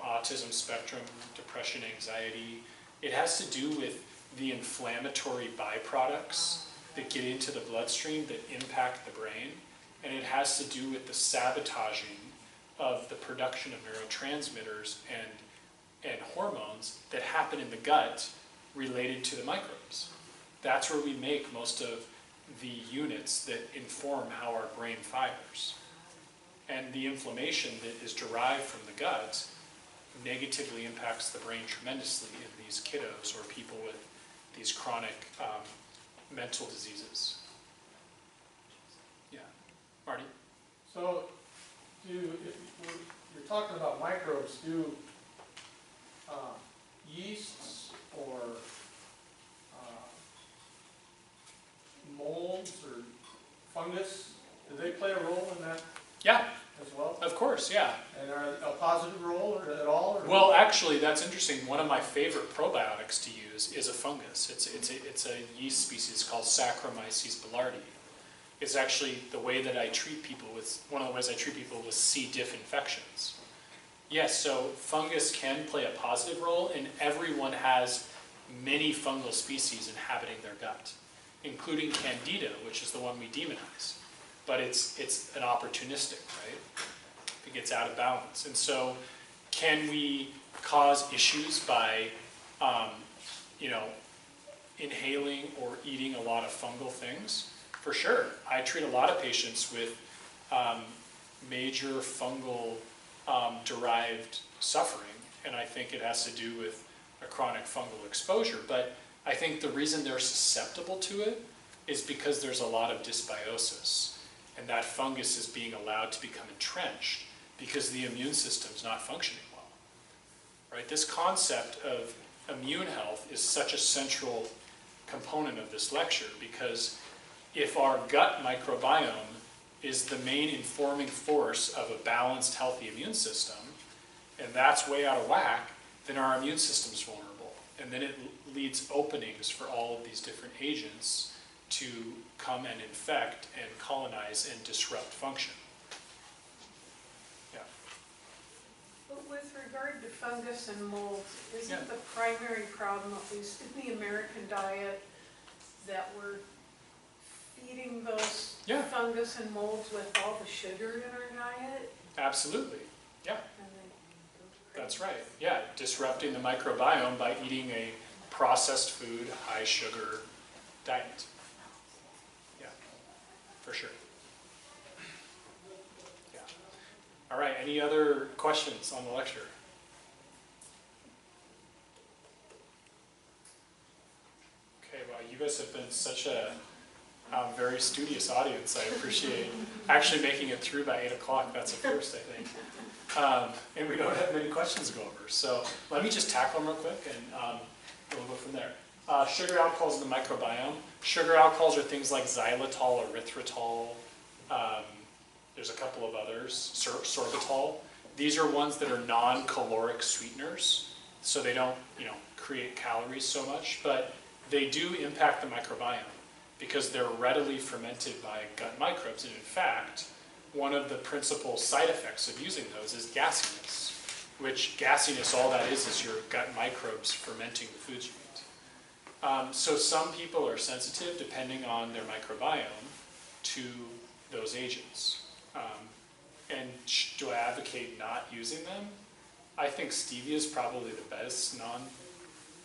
autism spectrum, depression, anxiety. It has to do with the inflammatory byproducts that get into the bloodstream that impact the brain. And it has to do with the sabotaging of the production of neurotransmitters and hormones that happen in the gut related to the microbes. That's where we make most of the units that inform how our brain fires. And the inflammation that is derived from the gut negatively impacts the brain tremendously in these kiddos or people with these chronic mental diseases. Yeah. Marty? So, you're talking about microbes, do yeasts or molds or fungus, do they play a role in that? Yeah. As well? Of course, yeah. And are a positive role or at all? Or well, actually, that's interesting. One of my favorite probiotics to use is a fungus. It's a yeast species called Saccharomyces boulardii. It's actually the way that I treat people with, one of the ways I treat people with C. diff infections. Yes, so fungus can play a positive role, and everyone has many fungal species inhabiting their gut, including Candida, which is the one we demonize. But it's an opportunistic, right? It gets out of balance. And so can we cause issues by, inhaling or eating a lot of fungal things? For sure. I treat a lot of patients with major fungal derived suffering, and I think it has to do with a chronic fungal exposure. But I think the reason they're susceptible to it is because there's a lot of dysbiosis. And that fungus is being allowed to become entrenched because the immune system's not functioning well. Right? This concept of immune health is such a central component of this lecture, because if our gut microbiome is the main informing force of a balanced, healthy immune system, and that's way out of whack, then our immune system's vulnerable. And then it leads openings for all of these different agents to come and infect and colonize and disrupt function. Yeah. But with regard to fungus and molds, isn't the primary problem, at least in the American diet, that we're feeding those fungus and molds with all the sugar in our diet? Absolutely. Yeah. That's right. Yeah, disrupting the microbiome by eating a processed food, high sugar diet. For sure. Yeah. All right, any other questions on the lecture? Okay, wow, you guys have been such a Very studious audience. I appreciate actually making it through by 8 o'clock. That's a first, I think. And we don't have many questions to go over. So let me just tackle them real quick, and we'll go from there. Sugar alcohols in the microbiome. Sugar alcohols are things like xylitol, erythritol. There's a couple of others, sorbitol. These are ones that are non-caloric sweeteners, so they don't, create calories so much, but they do impact the microbiome because they're readily fermented by gut microbes. And in fact, one of the principal side effects of using those is gassiness, which gasiness, all that is your gut microbes fermenting the foods you eat. So some people are sensitive, depending on their microbiome, to those agents. And do I advocate not using them? I think stevia is probably the best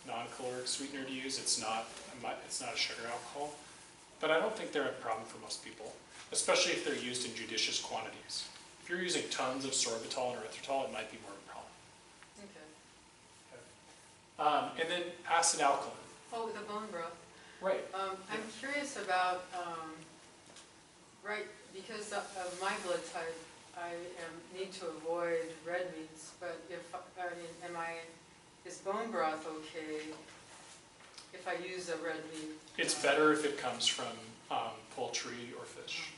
non-caloric sweetener to use. It's not a sugar alcohol, but I don't think they're a problem for most people, especially if they're used in judicious quantities. If you're using tons of sorbitol and erythritol, it might be more of a problem. Okay. And then acid alkaline. Oh, the bone broth. Right. I'm curious about, right, because of my blood type, I need to avoid red meats, but is bone broth okay if I use a red meat? It's better if it comes from poultry or fish.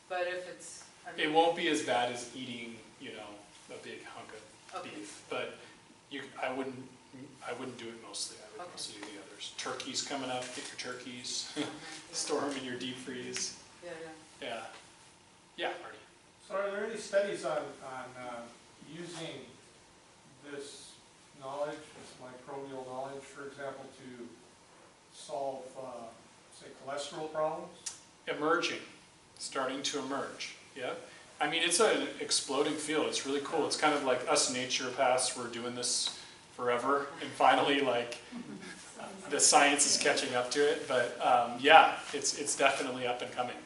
But if it's... it won't be as bad as eating, a big hunk of beef. But I wouldn't do it mostly. I would mostly do the others. Turkeys coming up, get your turkeys, store them in your deep freeze. Yeah, Marty. So are there any studies on using this knowledge, this microbial knowledge, for example, to solve, say, cholesterol problems? Emerging, starting to emerge, yeah. I mean, it's an exploding field. It's really cool. It's kind of like us naturopaths, we're doing this forever, and finally, the science is catching up to it. But yeah, it's definitely up and coming.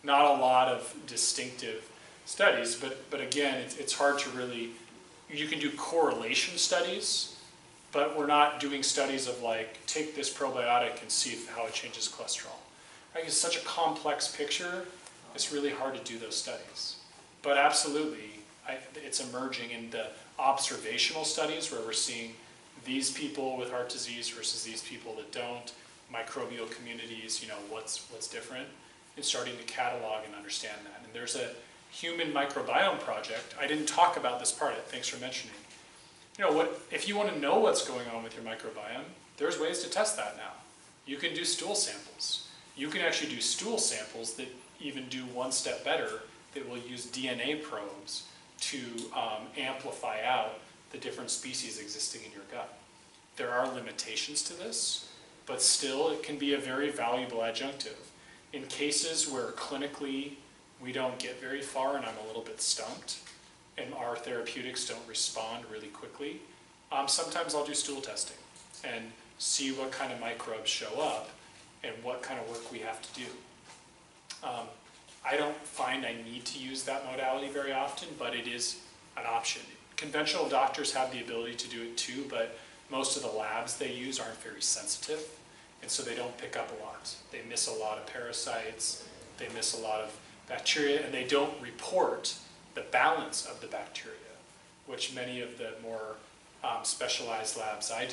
Not a lot of distinctive studies, but again, it's hard to really, you can do correlation studies, but we're not doing studies of take this probiotic and see how it changes cholesterol. Right? It's such a complex picture, it's really hard to do those studies. But absolutely, it's emerging in the observational studies where we're seeing these people with heart disease versus these people that don't, microbial communities, what's different, and starting to catalog and understand that. And there's a human microbiome project. I didn't talk about this part, thanks for mentioning. If you want to know what's going on with your microbiome, there's ways to test that now. You can do stool samples. You can actually do stool samples that even do one step better, that will use DNA probes to amplify out the different species existing in your gut. There are limitations to this, but still it can be a very valuable adjunctive. In cases where clinically we don't get very far and I'm a little bit stumped and our therapeutics don't respond really quickly, sometimes I'll do stool testing and see what kind of microbes show up and what kind of work we have to do. I don't find I need to use that modality very often, but it is an option. Conventional doctors have the ability to do it too, but most of the labs they use aren't very sensitive, and so they don't pick up a lot. They miss a lot of parasites, they miss a lot of bacteria, and they don't report the balance of the bacteria, which many of the more specialized labs I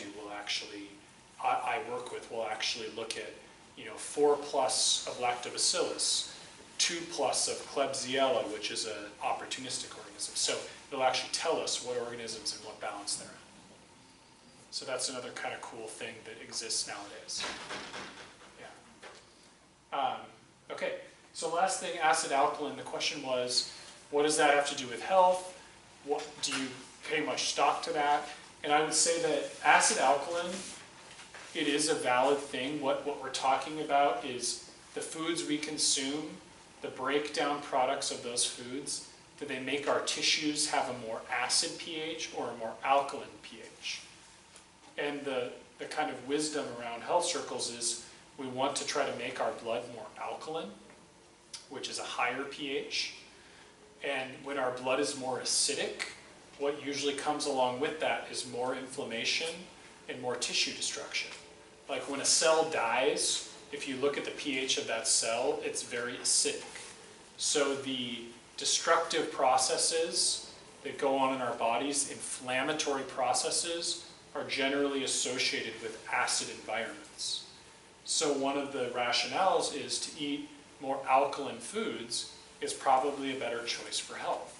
work with will actually look at 4+ of lactobacillus, 2+ of Klebsiella, which is an opportunistic organism. So it'll actually tell us what organisms and what balance they're in. So that's another kind of cool thing that exists nowadays. Yeah. Okay, so last thing, acid alkaline. The question was, what does that have to do with health? What, do you pay much stock to that? And I would say that acid alkaline, it is a valid thing. What we're talking about is the foods we consume, the breakdown products of those foods. Do they make our tissues have a more acid pH or a more alkaline pH? And the kind of wisdom around health circles is we want to try to make our blood more alkaline, which is a higher pH. And when our blood is more acidic, what usually comes along with that is more inflammation and more tissue destruction. Like when a cell dies if you look at the pH of that cell, it's very acidic. So the destructive processes that go on in our bodies, inflammatory processes, are generally associated with acid environments. So one of the rationales is to eat more alkaline foods is probably a better choice for health.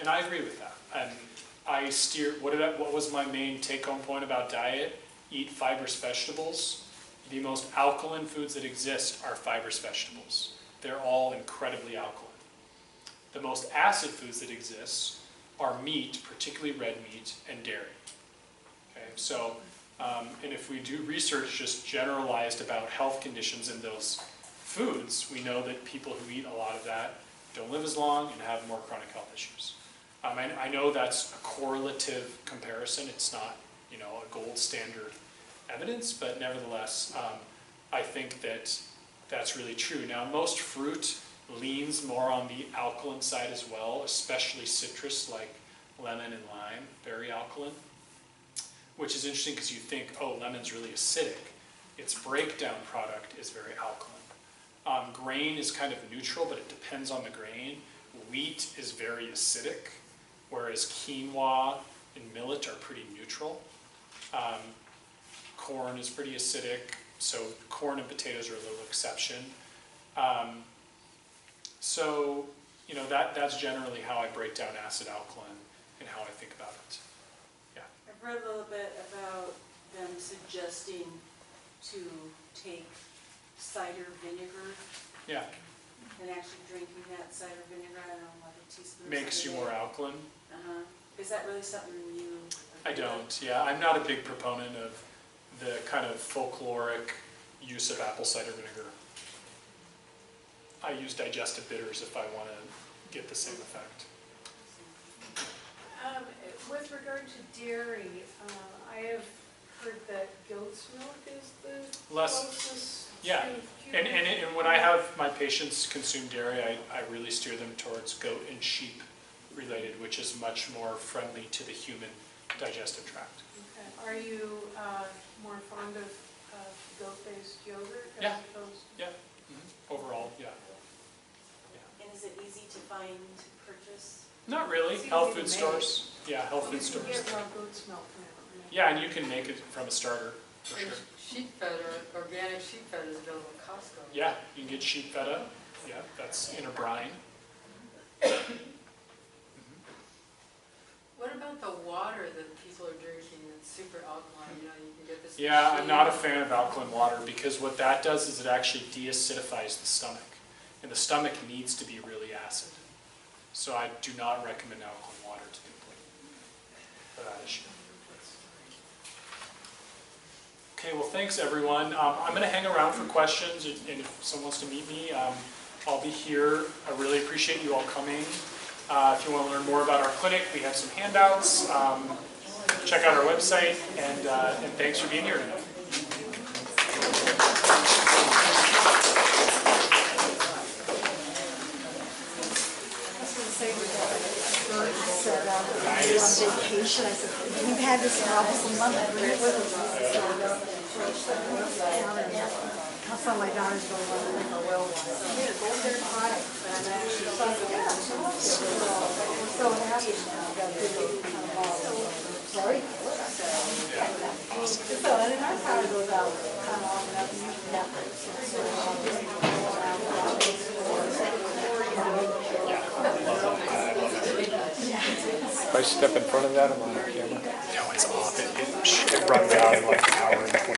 And I agree with that. And I steer, what was my main take-home point about diet? Eat fibrous vegetables. The most alkaline foods that exist are fibrous vegetables. They're all incredibly alkaline. The most acid foods that exist are meat, particularly red meat, and dairy. Okay, so, and if we do research just generalized about health conditions in those foods, we know that people who eat a lot of that don't live as long and have more chronic health issues. I know that's a correlative comparison. It's not, you know, a gold standard evidence, but nevertheless, I think that that's really true. Now, most fruit leans more on the alkaline side as well, especially citrus like lemon and lime, very alkaline, which is interesting because you think, oh, lemon's really acidic. Its breakdown product is very alkaline. Grain is kind of neutral, but it depends on the grain. Wheat is very acidic, whereas quinoa and millet are pretty neutral. Corn is pretty acidic, so corn and potatoes are a little exception. So, you know, that's generally how I break down acid alkaline and how I think about it. Yeah. I've read a little bit about them suggesting to take cider vinegar. Yeah. And actually drinking that cider vinegar, I don't know, like a teaspoon. Makes you more alkaline. Is that really something you? I don't, yeah. I'm not a big proponent of the kind of folkloric use of apple cider vinegar. I use digestive bitters if I want to get the same effect. With regard to dairy, I have heard that goat's milk is the closest Yeah, to and human. when I have my patients consume dairy, I really steer them towards goat and sheep related, which is much more friendly to the human digestive tract. Okay. Are you more fond of goat-based yogurt as Yeah. opposed to? Yeah, overall, yeah. And is it easy to find, to purchase? Not really. It's Health easy to food make. stores. Yeah, health You food can stores. get raw goat's milk now. Yeah, and you can make it from a starter, for And sure. sheep fed or organic sheep fed is available at Costco. Yeah, you can get sheep feta. Yeah, that's in a brine. What about the water that people are drinking that's super alkaline? You know, you can get this. Yeah, I'm machine. not a fan of alkaline water because what that does is it actually deacidifies the stomach. And the stomach needs to be really acid. So I do not recommend alkaline water typically for that issue. Okay, well thanks everyone. I'm going to hang around for questions and if someone wants to meet me, I'll be here. I really appreciate you all coming. If you want to learn more about our clinic, we have some handouts. Check out our website and thanks for being here tonight. Said, on vacation, I said, you've had this problem for months, bring it with us. I saw my daughter's going to make a well one. So I made a golden product, but I'm actually so happy now. I've got a good kind of ball. Very good. So, and then our power goes out kind of often up and usually If I step in front of that, I'm on the camera. No, it's off. It runs out in like an hour and 20